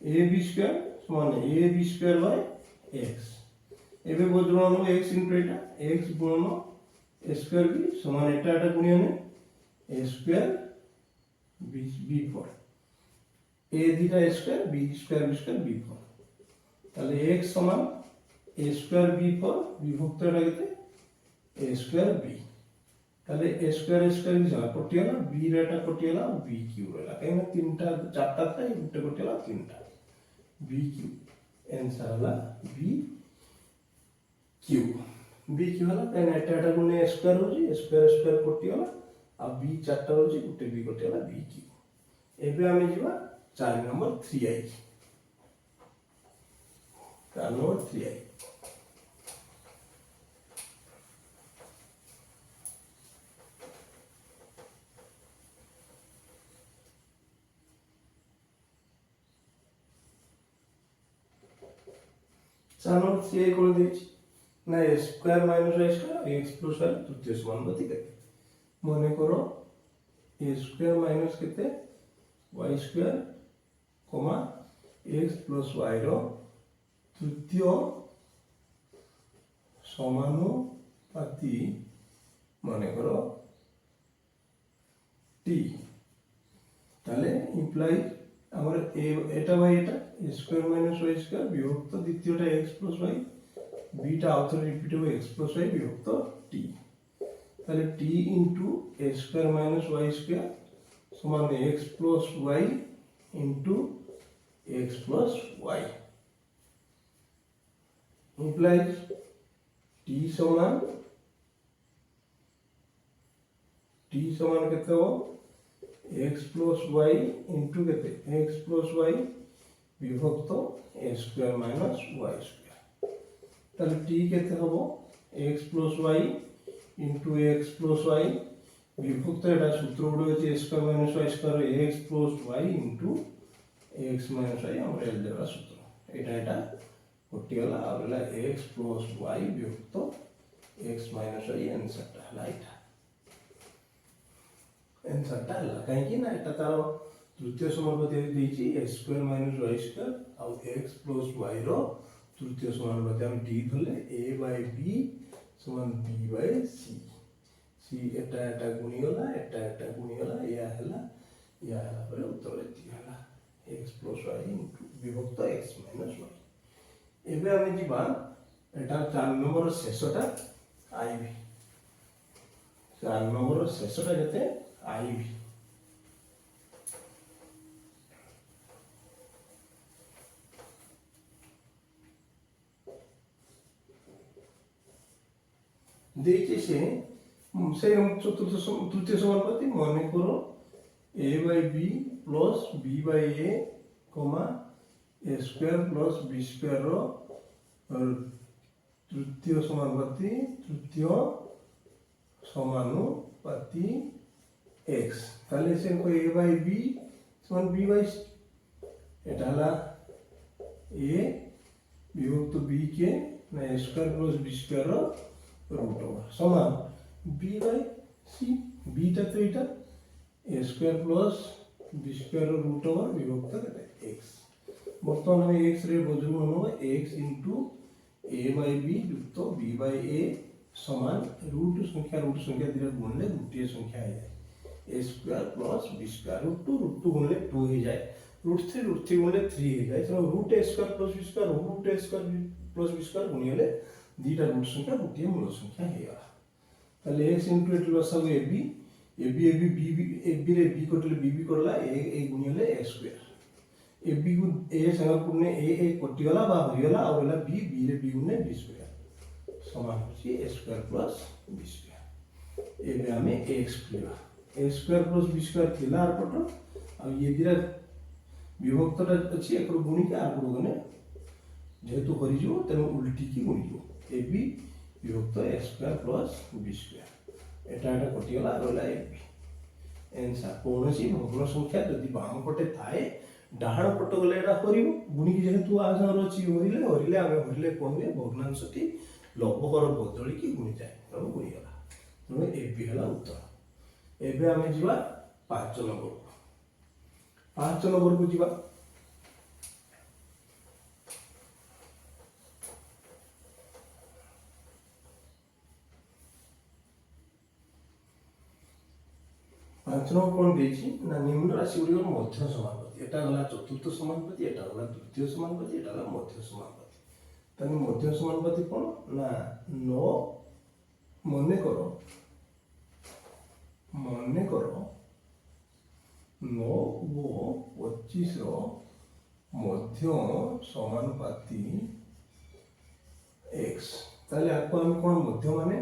ab square समान ab स्क्वायर बाय x एबे बदलनो x इनटू एटा x गुणन a स्क्वायर b समान एटा गुणन a स्क्वायर b4 a दिटा a स्क्वायर b b4 তাহলে x সমান a স্কয়ার b4 বিভক্ত এটা কেতে a স্কয়ার b তাহলে a স্কয়ার যা কটিলা b রেটা কটিলা b কিউ রেলা কাইনা তিনটা চারটা তাই একটা কটিলা তিনটা b কিউ आंसर হলা b কিউ হলা কাইনা এটা গুণে a স্কয়ার হচ্ছে a স্কয়ার কটিলা आ b चारटा होची गुटे b कटिला b किউ एबे आमे जिबा 4 नंबर 3i 4 नंबर 3i चार नंबर 3i कोन देछि ना a square minus y square x plus y तृतीय समानुपाती केते मने करो a स्क्वायर माइनस केते y स्क्वायर कमा x प्लस y रो तृतीय समानुपाती मने करो t ताले इंप्लाई हमर एटा बाय एटा a square minus y square विभक्त द्वितीयटा x प्लस y b टा आउथर रिपीट हो x प्लस y विभक्त t ताले t into a square minus y square समान x plus y into x plus y implies t समान केते हो x plus y into केते x plus y विभक्त a square minus y square ताले t केते हो x plus y into x plus y विभक्त एटा सूत्र उडो अछि x² - y² x plus y into x minus y हमर एलजेब्रा सूत्र এটা কটিগলা আর হলা x প্লস y বিভক্ত x মাইনাস y आंसरটা হলা এটা आंसरটা হলা কাହିଁକି ନା এটা ତାର তৃতীয় সমানুপাতি ଦେଇଛି x square minus y square ଆଉ x প্লস y ର তৃতীয় সমানুপাতি আমি d ধরলে a বাই b সমান b বাই c c এটা গুণিগলা এটা গুণিগলা ইয়া ହେଲା ପରେ ଉତ୍ତର ଏତିକି ହେଲା x ପ୍ଲସ୍ y ବିଭକ୍ତ x ମାଇନସ୍ y। ଏବେ ଆମେ ଯିବା ଏଟା 4 ନମ୍ବର ଶେଷଟା ଆଇବି 4 ନମ୍ବର ଶେଷଟା କେତେ ଆଇବି ଦେଇଛି ସେ ଚତୁର୍ଥ ତୃତୀୟ ସମାনুପାତି ମନେ କର a by b plus b by a comma a square plus b square रो तृतीय समानुपाती x ताले से को a by b समान b by एटा हला a विभक्त b के ना a square plus b square row root over समान b by c b टा तो एटा a square plus b square root over विभक्त केते x बर्तमान हम x रे बदलू हम x into a by b युक्त b by a समान रूट संख्या दिले गुणले गोटे संख्या है a square plus b square root 2 गुणले 2 हो जाए रूट 3 गुणले 3 हो जाए तो root a square plus b square root a square plus b square गुणिले दीटा रूट संख्या गोटे मूल संख्या हेगा ताले x into एट लसागु ab रे b कटले b करला a गुणिले a square ab को a संग पुने a कटि गला बा हो गला और होला b रे b गुणे b square समान होची a square plus b square एबे हमें x लिया a square plus b square थिला आर पट आ ये दिरा विभक्तटा अछि एकर गुणी के आर पट गने जेहेतु हरि जो तने उल्टी की गुणी जो ab विभक्त a square plus b square एटा कटि गला और होला ab आंसर कोनोसी भग्न संख्या यदि बाम पटे थाए डाहाण पट गले एटा करिवो गुणी की जेहेतु आजर अछि हरिले आमे हरिले कहबे भग्नांशटी लघुकर बदली की गुणी जाए तो गुणी गला तो एबी हला उत्तर एबे आमे जिवा 5 नंबर को जिवा 5 नंबर कोन देछि ना निम्न राशि गुडी मध्य समानुपाती एटा गला चतुर्थ समानुपाती एटा गला तृतीय समानुपाती एटा गला मध्य समानुपाती तने मध्य समानुपाती कोन ना 9 मने करो 9 वो 25 रो मध्य समानुपाती x ताले आपको हम कोन मध्य माने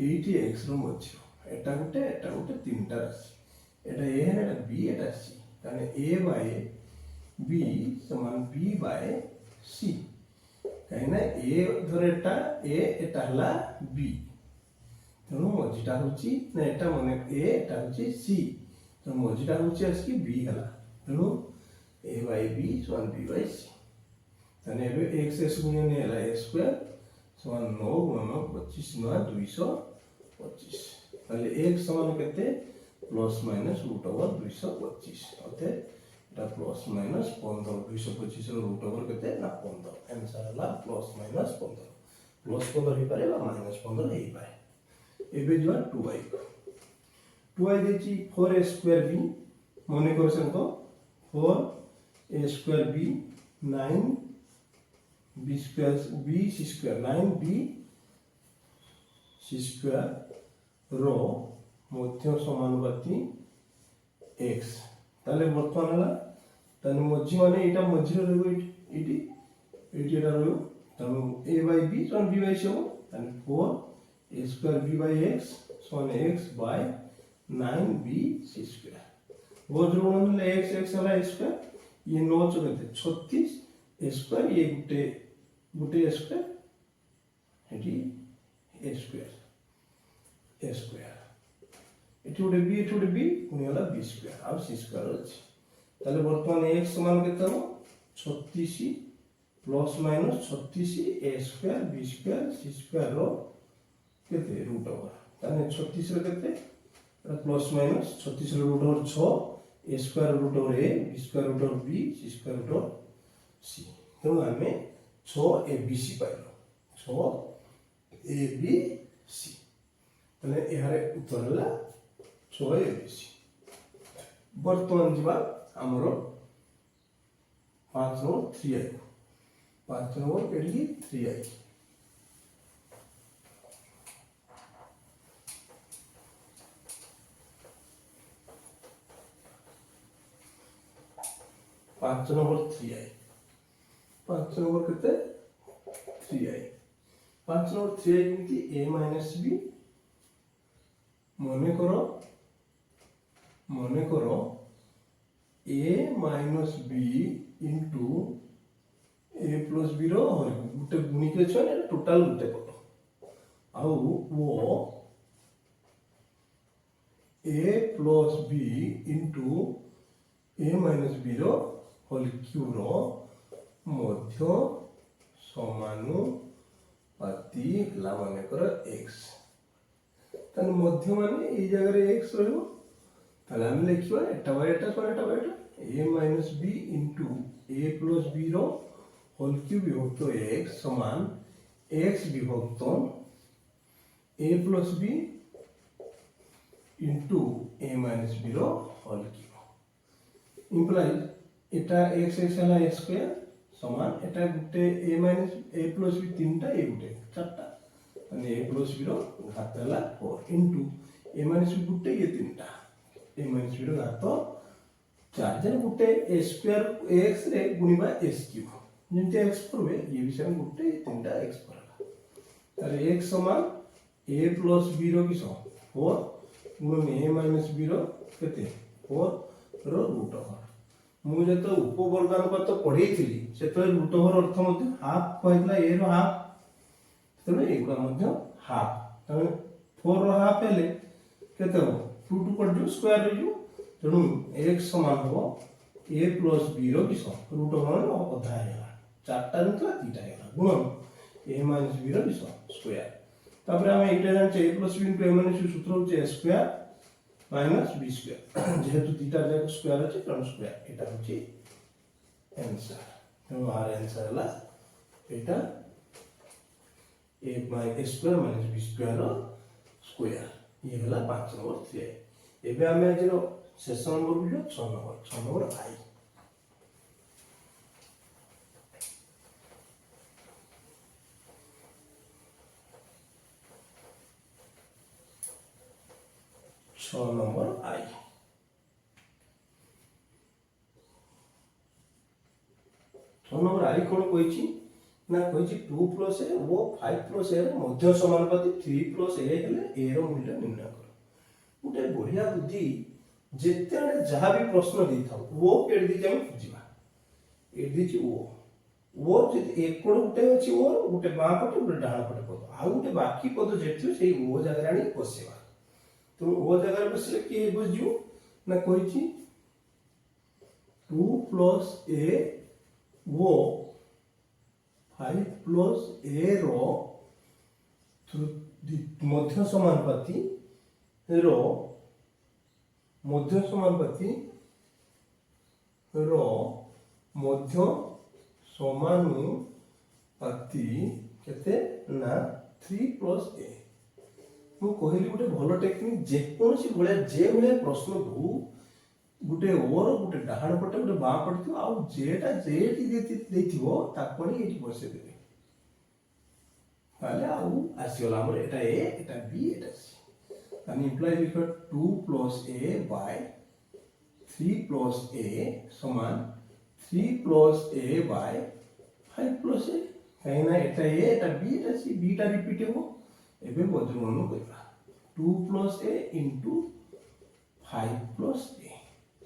80x रो मध्य एटा गुटे तीनटा राशि एटा a है एटा b एटा c ताने a by b समान b by c कहिना a धरेटा a एटा हला b तनो मझिटा होची ना एटा माने a एटा होची c तो मझिटा होची आसकी b हला तनो a by b समान b by c तने एबे x गुणन हला a स्क्वायर समान 9 गुणन 25 मा 225 ताले x समान केते प्लस माइनस रूट ओवर 225 अते एटा प्लस माइनस 15 225 रो रूट ओवर केते ना 15 आंसर हला प्लस माइनस 15 प्लस 15 ही पारे बा माइनस 15 ही पाए एबे जो 2i देची 4a स्क्वायर b मने करसन तो 4a square b 9b square b c square 9b c square रो मध्य समानुपाती x ताले वर्तमान हला ताने मझी माने एटा मझी रो eighty Etah row तानो a by b समान b by c हो ताने 4a square b by x समान x by 9b c square वो जो ले x हला x स्क्वायर ये 9 चौके 36 a स्क्वायर ये गुटे a स्क्वायर एटी a स्क्वायर एटी उडे बी पुनी वाला b स्क्वायर आ c स्क्वायर अछि ताले वर्तमान x समान केते हो 36 plus minus 36 a square b square c square रो केते रूट ओवर ताने 36 रो केते प्लस माइनस 36 रो root over 6 a square root over a b square root over b c square root over c तो आमे 6 ए बी सी पाइलो 6 A B C ताने एहारे उत्तर होला 6 ए बी सी वर्तमान जीवा हमरो 5 नो 3 आई 5 नो केडी 3 आई 5 नंबर 3 आई 5 नंबर केते 3 आई 5 नंबर 3 आई केमती a माइनस b मने करो a minus b into a plus b रो गुटे गुणिके छ ने टोटल गुटे पट आउ वो a plus b into a minus b रो होल क्यूब रो मध्य समानुपाती ला माने कर x तन मध्य माने ए जगह रे x रहबो ताले हम लिखिबा एटा by Etah so Etah by एटा a minus b into a plus b रो होल क्यूब विभक्त x समान x विभक्त a plus b into a minus b रो होल क्यूब इंप्लाइज एटा x x हला x स्क्वायर समान एटा गुटे a minus a plus b तीनटा a गुटे चारटा तने a प्लस b रो घात हला 4 इनटू a माइनस b गुटे ये तीनटा a माइनस b रो घात 4 जन गुटे a स्क्वायर x रे गुणिबा s क्यूब जेंते x परबे ये विषय गुटे तीनटा x परला तारे x समान a प्लस b रो किसो 4 गुणन a माइनस b रो केते 4 रो रूट ओवर मु जत उपवर्गानुपात पढेइथिली सेतले रूट ओवर अर्थ मध्ये हाफ कहला a रो हाफ तने एगुडा मध्ये हाफ तने 4 रो हाफ हेले केते हो 2 टू पड जो स्क्वायर रे जो तनु x समान हो a प्लस b रो किसो रूट ओवर अधा हेला चारटा निकला तीटा हेला गुणन a माइनस b रो किसो स्क्वायर तापर हम एटा जान a plus b into a minus b सूत्र होचे a square minus b square जेहेतु तीटा जाक स्क्वायर अछि तनु स्क्वायर एटा होची आंसर तो आर आंसर हला एटा a minus square minus b square रो स्क्वायर ये हला 5 नंबर 3 एबे हमें जेरो शेष नंबर बुझो 6 नंबर आई 6 नंबर आई 6 नंबर आई कोन कहिछि ना कहिछि 2 प्लस a वो 5 प्लस a रो मध्य समानुपाती 3 प्लस a हेले a रो मूल्य निर्णय कर उटे बढ़िया बुद्धि जेते जहां भी प्रश्न दी था वो केड दी हम बुझिबा ए दिछि वो जे एक कोड उटे अछि वो उटे बा पटे उटे डाण पटे पद आ उटे बाकी पद जेथि सेही वो जगह रानी बसेबा तो वो जगह बसले के बुझियो ना कहिछि 2 प्लस a वो 5 प्लस a रो मध्य समानुपाती रो मध्य समानुपाती केते ना 3 प्लस a मु कहली गुटे भलो टेक्निक जे कोनसी भले जे भले प्रश्न दु गुटे ओर गुटे डाहाण पटे गुटे बा पटे आ जेटा जेटी देथिबो तापणी एटी बसे देबे ताले आ आसीला हमर एटा a Etah b Etah c तानी इंप्लाई लिखो 2 plus a by 3 plus a समान 3 plus a by 5 plus a काइना एटा a Etah b Etah c b टा रिपीट हो एबे बदलुनु करबा 2 plus a into 5 plus a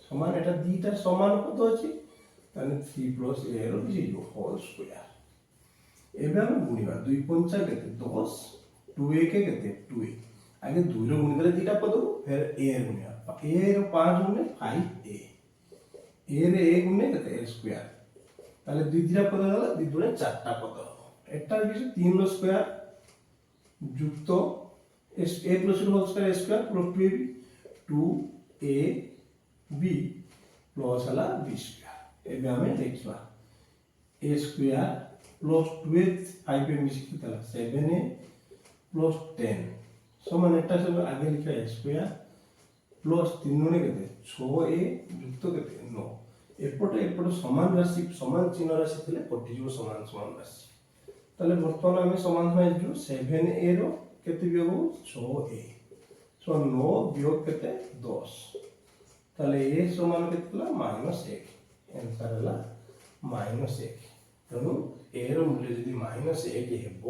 समान एटा दीटा समान पद अछि ताने 3 प्लस a रो जीरो होल स्क्वायर एबे हम गुणिबा 2 पंचा केते 10 2a के केते 2a आगे 2 रो गुणि करे दीटा पद फिर a रो गुणिबा a रो 5 गुणे 5a a रे a गुणे केते a स्क्वायर তাহলে দুই দুটা পদ গেল, দুই দুনে চারটা পদ হবো। এটার কিছু 3 র স্কয়ার যুক্ত a plus whole square a square plus 2ab 2ab plus হলা b স্কয়ার। ଏବେ ଆମେ ଦେଖିବା a square plus 2a 5a ମିଶିକି ତାହେଲେ 7a ପ୍ଲସ୍ 10 ସମାନ ଏଟା ସବୁ ଆଗେ ଲେଖିବା a ସ୍କୟାର ପ୍ଲସ୍ 3 ଗୁଣେ କେତେ 6a ଯୁକ୍ତ କେତେ 9। ଏପଟେ ଏପଟେ ସମାନ ରାଶି ସମାନ ଚିହ୍ନ ରାଶି ଥିଲେ କଟିଯିବ ସମାନ ସମାନ ରାଶି। ତାହେଲେ ବର୍ତ୍ତମାନ ଆମେ ସମାନ ପାଇଛୁ 7a ର କେତେ ବିୟୋଗ 6a ସୋ 9 ବିୟୋଗ କେତେ 10। ତାହେଲେ a ସମାନ କେତେ ହେଲା -1। आंसर ହେଲା -1। ତେଣୁ a ର ମୂଲ୍ୟ ଯଦି -1 ହେବ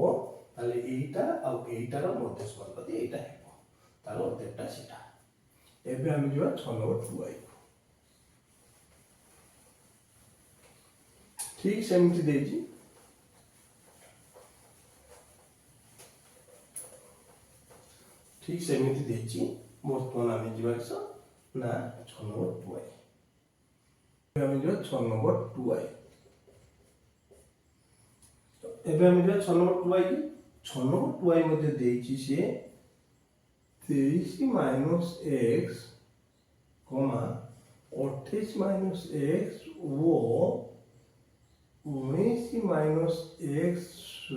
ତାହେଲେ ଏଇଟା ଆଉ ଏଇଟାର ମଧ୍ୟ ସମାନପତି ଏଇଟା ହେବ, ତାର ଅର୍ଥଟା ସେଟା। ଏବେ ଆମେ ଯିବା 6 ନମ୍ବର 2i। ठीक सेमती देजी ठीक सेमती देजी बर्तमान आमे जिबा किस ना 6 नंबर 2i। आमे जो 6 नंबर 2i एबे आमे जो 6 नंबर 2i की 6 नंबर 2i मध्ये देची से 23 - x, 28 - x वो 19 - x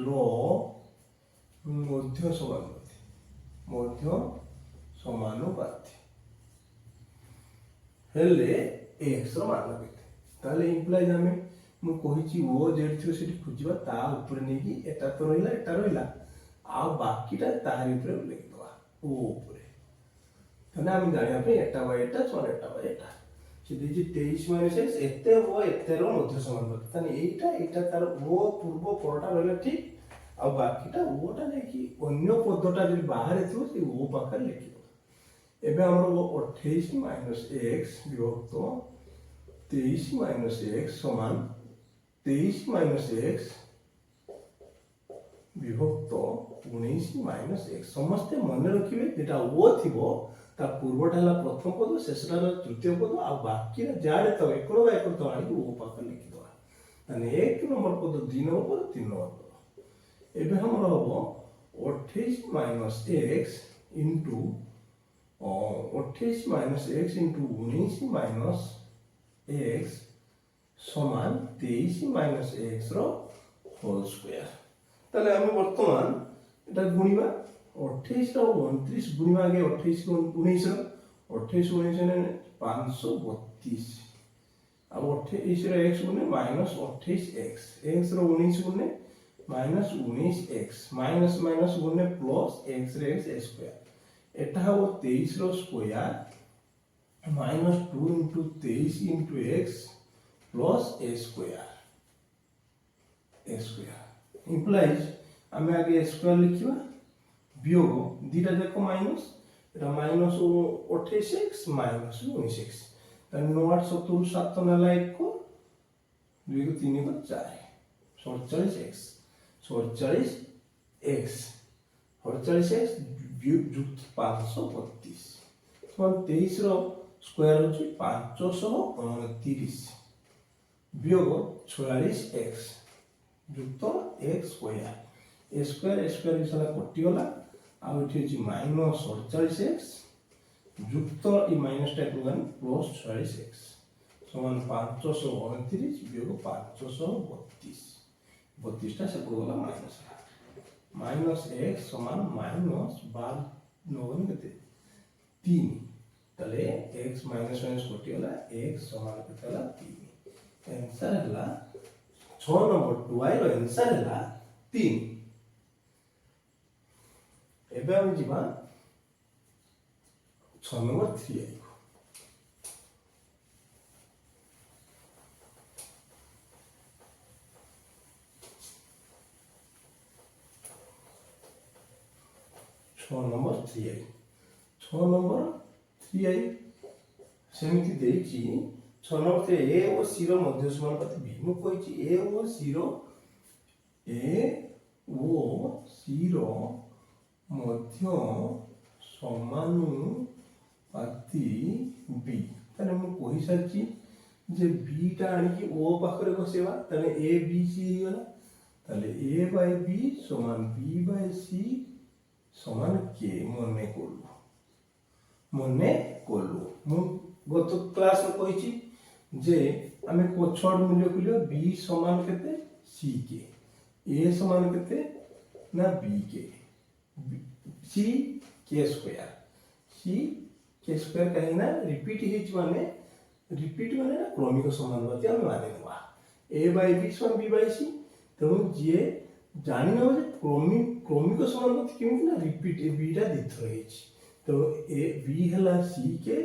रो मध्य समानुपाती हेले x रो मान केते ताले इंप्लाइज हमें मु कहिची ओ जेड थियो सेठी खुजिबा ता ऊपर नै की एटा तो रहिला एटा रहिला आ बाकीटा तारि ऊपर लिख दवा ओ ऊपर तने हम जानिया पे एटा बाय एटा समान एटा बाय एटा से देजी 23 - x एते ओ एते रो मध्य समानुपाती तने एटा एटा तार ओ पूर्व पड़टा रहला ठीक आ बाकीटा ओटा नै की अन्य पदटा जे बाहर थियो से ओ पाकर लिखिबो। एबे हमर 28 - x विभक्त 23 - x समान 23 - x विभक्त 19 - x समस्त मन रखिबे जेटा ओ थिबो ता पूर्वटा हला प्रथम पद शेषटा तृतीय पद आ बाकी जाडे तो एकड़ बाय एकड़ तो आनी ओ पाकर लिखि दवा तने 1 नंबर पद 2 नंबर पद 3 नंबर पद। एबे हमर हबो 28 - x into 28 - x into 19 - x समान 23 - x रो होल स्क्वायर। ताले हम वर्तमान एटा गुणिबा 28 रो 29 गुणिबा आगे 28 को 19 रो 28 19 ने 532 आ 28 रो x गुणे -28x x रो 19 गुणे -19x माइनस माइनस गुणे प्लस x रे x स्क्वायर एटा हो 23 रो square -2 * 23 * x plus a square implies हमें आगे a स्क्वायर लिखिबा वियोग दीटा देखो माइनस एटा -28x -19x त 9 8 7 7 नला 1 को 2 को 3 को 4 47x 48x जुक्त 532 समान 23 रो स्क्वायर होची 529 वियोग 46x जुक्त x square a square इसला कटि गला आ इठी होची -48x जुक्त ई माइनस टा को गन प्लस 46x समान 529 वियोग 532 32 टा से गला माइनस x समान -12 9 केते 3 तले x माइनस कटि गला x समान केते गला 3 आंसर हला 6 नंबर 2i रो आंसर हला 3। एबे हम जिबा 6 नंबर 3i 6 नंबर 3i सेमिति देछि 6 नंबर 3 a और c रो मध्य समानुपाती b मु कहिछि a और c रो मध्य समानुपाती b तने मु कहि सारछि जे बी टा आनिकी ओ पाखरे बसेबा ताले ए बी सी गला ताले ए बाय बी समान बी बाय सी समान के मने कोलु मु गत क्लास में कहिची जे आमे पछड़ मूल्य कुलियो बी समान केते सी के ए समान केते ना बी के सी के स्क्वायर कहीं ना रिपीट हिच माने ना क्रमिक समानुपाती आमे माने नवा ए बाय बी समान बी बाय सी तेणु जे जानि न जे क्रमिक समानुपाती केमिति ना रिपीट ए बी टा दिथर हिच तो ए बी हला सी के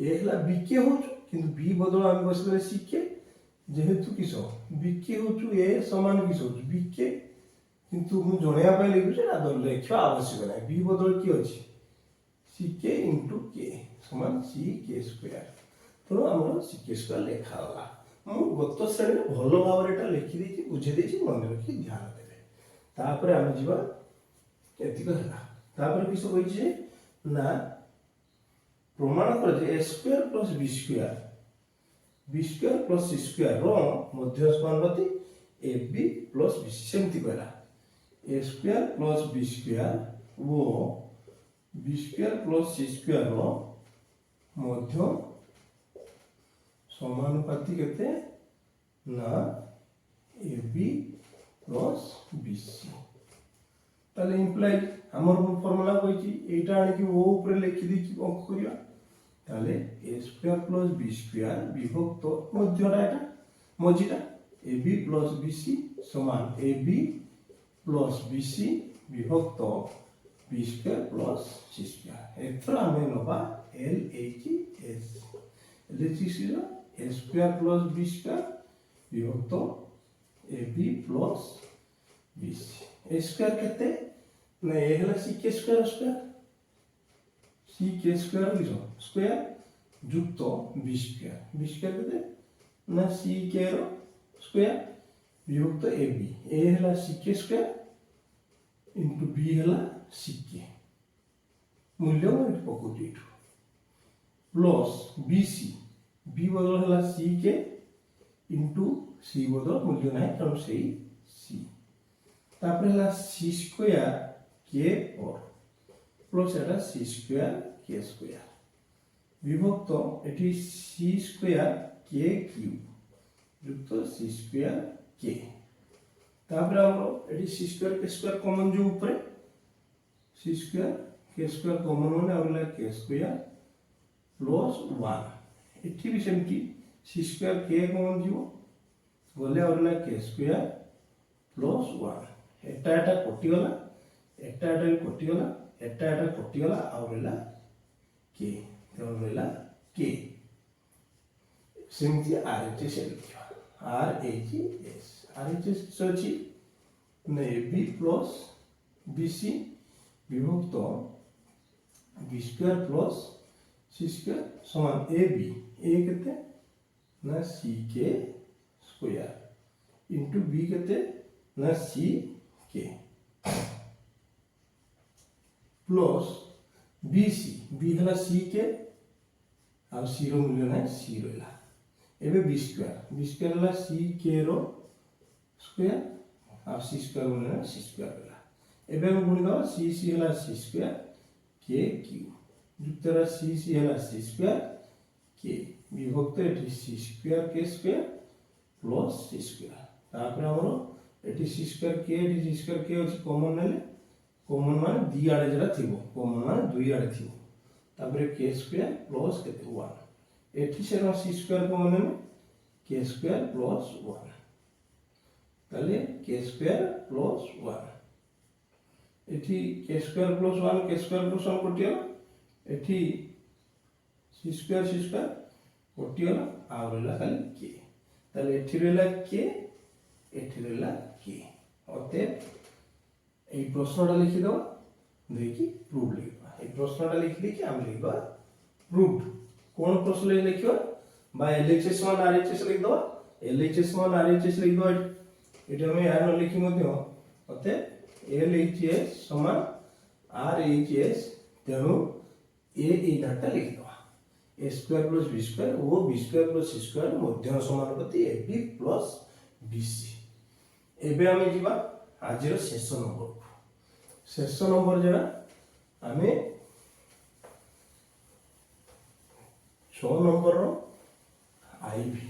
ए हला बी के हो किंतु बी बदल आमे बसले सी के जेहेतु किसो बी के हो ए समान किसो बी के किंतु मु जणया पाइ लिखु जे ना लेखा आवश्यक नै बी बदल की अछि सी के इनटू के समान सी के स्क्वायर तो हमर सी के स्क्वायर लेखा होला मु गत श्रेणी भलो भाव एटा लिखि देछि बुझे देछि मन रखि ध्यान देबे तापर हम जीवा एतिक हला तापर किसो होई जे ना प्रमाण कर जे a square plus b square plus c square रो मध्य समानुपाती ab प्लस bc सेमति कहला a square plus b square वो b square plus c square रो मध्य समानुपाती केते ना ab प्लस bc ताले इंप्लाइ हमर फार्मूला कहिची एटा आनी कि ओ ऊपर लिखि दी कि अंक करिया ताले a square plus b square विभक्त मध्यटा एटा मझिटा ab प्लस bc समान ab प्लस bc विभक्त b square plus c square एथरा हमें नबा LHS LHS a square plus b square विभक्त ab plus bc a square केते ना ए हला सी के स्क्वायर लिखो स्क्वायर युक्त बी स्क्वायर केते ना सी के रो स्क्वायर विभक्त ए बी ए हला सी के स्क्वायर इनटू बी हला सी के मूल्य में पकोटी प्लस बी सी बी बदल हला सी के इनटू सी बदल मूल्य नाही कारण सेही सी तापर हला सी स्क्वायर के और प्लस एटा सी स्क्वायर के स्क्वायर विभक्त एटी सी स्क्वायर के क्यूब युक्त सी स्क्वायर के तापर हमरो एटी सी स्क्वायर के स्क्वायर कॉमन जो ऊपर सी स्क्वायर के स्क्वायर कॉमन होने आउला के स्क्वायर प्लस 1 एटी भी सेमती सी स्क्वायर के कॉमन जीवो गले आउला के स्क्वायर प्लस 1 एटा कटि गला एटा कटि गला एटा कटि गला आ रहला के तो रहला के सेमती आरएचएस लिखियो आरएचएस सोची ने बी प्लस बीसी विभक्त B square plus c square समान ए बी ए केते ना सी के स्क्वायर इनटू बी केते ना सी के प्लस बीसी बी हला सी के आ सी रो मूल्य ना सी रहला एबे बी स्क्वायर हला सी के रो स्क्वायर आ सी स्क्वायर मूल्य ना सी स्क्वायर रहला एबे हम गुणी दो सी हला सी स्क्वायर के क्यू जुक्तरा सी हला सी स्क्वायर के विभक्त एटी सी स्क्वायर के स्क्वायर प्लस सी स्क्वायर तापर हमरो एटी सी स्क्वायर के एटी सी स्क्वायर के अछि कॉमन नेले कॉमन माने दी आडे जरा थिबो कॉमन माने दुई आडे थिबो तापर के स्क्वायर प्लस केते 1 एटी से सी स्क्वायर कॉमन ने के स्क्वायर प्लस 1 ताले के स्क्वायर प्लस 1 एटी के स्क्वायर प्लस 1 के स्क्वायर प्लस 1 कटियो एटी सी स्क्वायर कटियो आ रहला खाली के ताले एटी रहला के एटी रहला के अते এই প্রশ্নটা লিখি দাও দেখি প্রুফ লিখবা এই প্রশ্নটা লিখি দেখি আমি লিখবা প্রুফড কোন প্রশ্ন লিখবা বা এলএইচএস মান আরএইচএস লিখ দাও এলএইচএস মান আরএইচএস লিখ দাও এটা আমি আর লিখি মধ্যে অতে এলএইচএস সমান আরএইচএস তেণু এই ধারটা লিখি দাও a square plus b square ओ b square plus c square मध्य समानुपाती a b plus b c. एबे आमे जीवा आज शेष नंबर जरा आमे 6 नंबर आईवी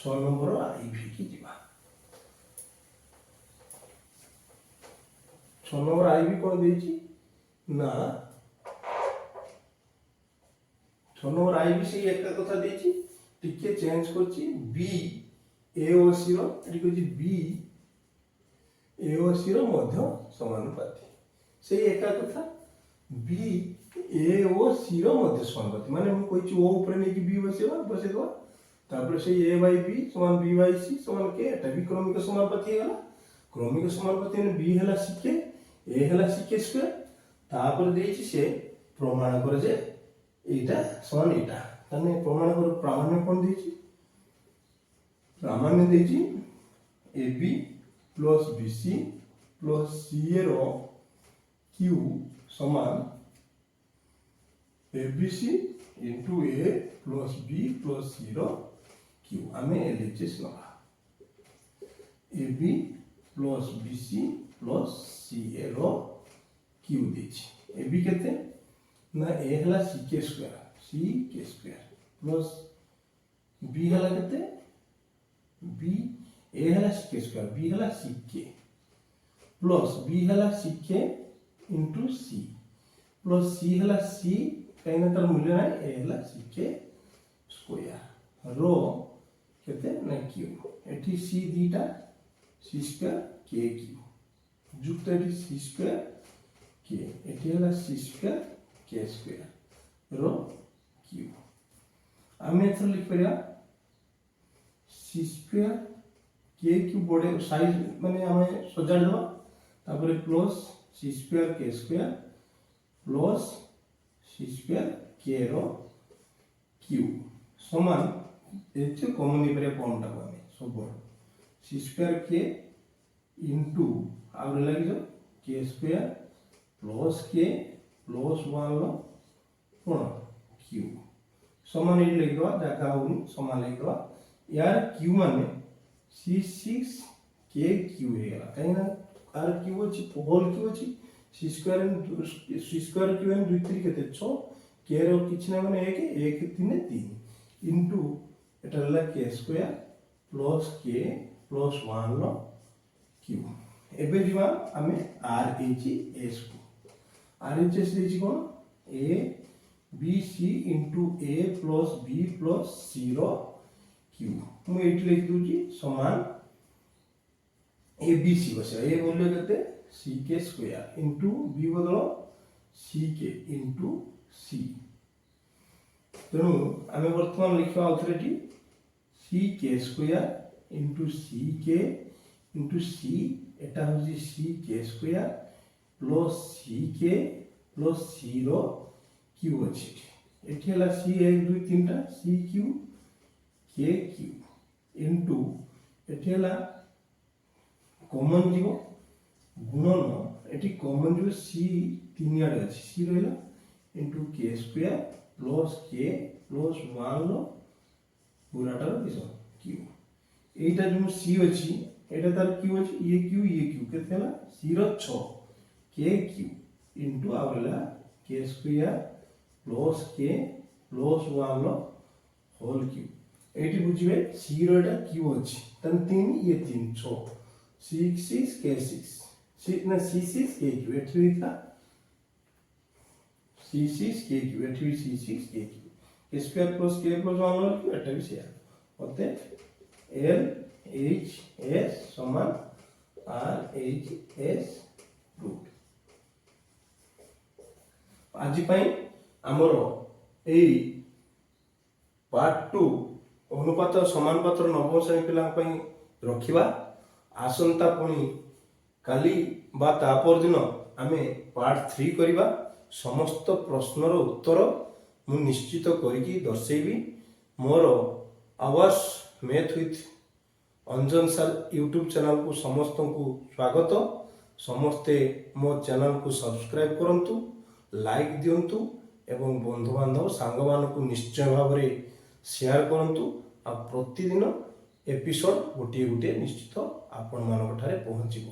6 नंबर आईवी की जीवा 6 नंबर आईवी कौन देची ना 6 नंबर आईवी से एक कथा देची टिके चेंज करची बी ए ओ सी रो एटी कहची बी ए ओ सी रो मध्य समानुपाती से एका कथा बी ए ओ सी रो मध्य समानुपाती माने हम कहची ओ ऊपर ने की बी बसे दो तापर से ए बाय बी समान बी बाय सी समान के एटा भी क्रमिक समानुपाती होला क्रमिक समानुपाती ने बी हला सिके ए हला सिके स्क्वायर तापर देची से प्रमाण करे जे एटा समान एटा तने प्रमाण कर प्रामाण्य कोन देची प्रामाण्य देची a b plus b c plus c a रो क्यू समान a B c into a plus b plus c रो क्यू आमे एलएचएस नबा a b plus b c plus c a रो क्यू देची ए बी केते ना ए हला सी के स्क्वायर प्लस बी हला केते बी ए हला सी के स्क्वायर बी हला सी के प्लस बी हला सी के इंटू सी प्लस सी हला सी कहीं ना तर मूल्य ना ए हला सी के स्क्वायर रो केते ना क्यू एठी सी दीटा सी स्क्वायर के क्यू जुक्त एठी सी स्क्वायर के एठी हला सी स्क्वायर के स्क्वायर रो क्यू आमे एथर लिख परिया सी स्क्वायर के क्यू बड़े साइज माने हमें सजाड़ दवा तापर प्लस सी स्क्वायर के स्क्वायर प्लस सी स्क्वायर के रो क्यू समान एथे कॉमन नि परिया कौन टा हमें सब सी स्क्वायर के इनटू आउर लागि जो के स्क्वायर प्लस के प्लस 1 लो कोन क्यू समान एट लिख दवा जाका होनी समान लिख दवा यार क्यू माने c6 के क्यू हेगा कहीं ना आर क्यू अछि होल क्यू अछि c स्क्वायर क्यू एन 2 3 केते 6 के रो किछ ना माने 1 3 3 इनटू एटा हला के स्क्वायर प्लस के प्लस 1 लो क्यू एबे दिवा हमें आर एच एस को आर एच एस देछि कोन a b c into a plus b plus c रो क्यू मु एट लिख दूची समान ए बी सी बसे ए मूल्य केते सी के स्क्वायर इनटू बी बदलो सी के इनटू सी तेणु आमे वर्तमान लिखवा अथरेटी सी के स्क्वायर इनटू सी के इनटू सी एटा होजी सी के स्क्वायर प्लस सी के प्लस सी रो क्यू अछि एठी हला सी 1 2 3 टा सी क्यू के क्यू इनटू एठी हला कॉमन जीवो गुणन एठी कॉमन जो सी 3 आडे अछि सी रहला इनटू के स्क्वायर प्लस के प्लस 1 लो पूराटा किस क्यू एटा जो सी अछि एटा तार क्यू अछि ये क्यू केते हला सी रो 6 के क्यू इनटू आवला के स्क्वायर प्लस के प्लस 1 लो होल क्यू एटी बुझिबे सी रो एटा क्यू अछि तन 3 ये 3 6 6 के 6 ना c6 के क्यू एठी लिखा c6 के क्यू एठी c6 के क्यू स्क्वायर प्लस के प्लस 1 लो क्यू एटा भी शेयर होते l h s समान r h s रूट आज पई हमरो एई पार्ट 2 अनुपात समानुपात नवम श्रेणी पिला रखिबा आसंता पुणी काली बा तापर दिन आमे पार्ट 3 करिबा समस्त प्रश्नर उत्तर मु निश्चित करिकी दर्शेबी मोर आवास math with Anjan sir YouTube channel को समस्त को स्वागत समस्ते मो चैनल को सब्सक्राइब करंतु लाइक दियंतु ଏବଂ ବନ୍ଧୁବାନ୍ଧବ ସାଙ୍ଗମାନଙ୍କୁ ନିଶ୍ଚୟ ଭାବରେ ସେୟାର କରନ୍ତୁ। ଆଉ ପ୍ରତିଦିନ ଏପିସୋଡ଼ ଗୋଟିଏ ଗୋଟିଏ ନିଶ୍ଚିତ ଆପଣମାନଙ୍କ ଠାରେ ପହଞ୍ଚିବ।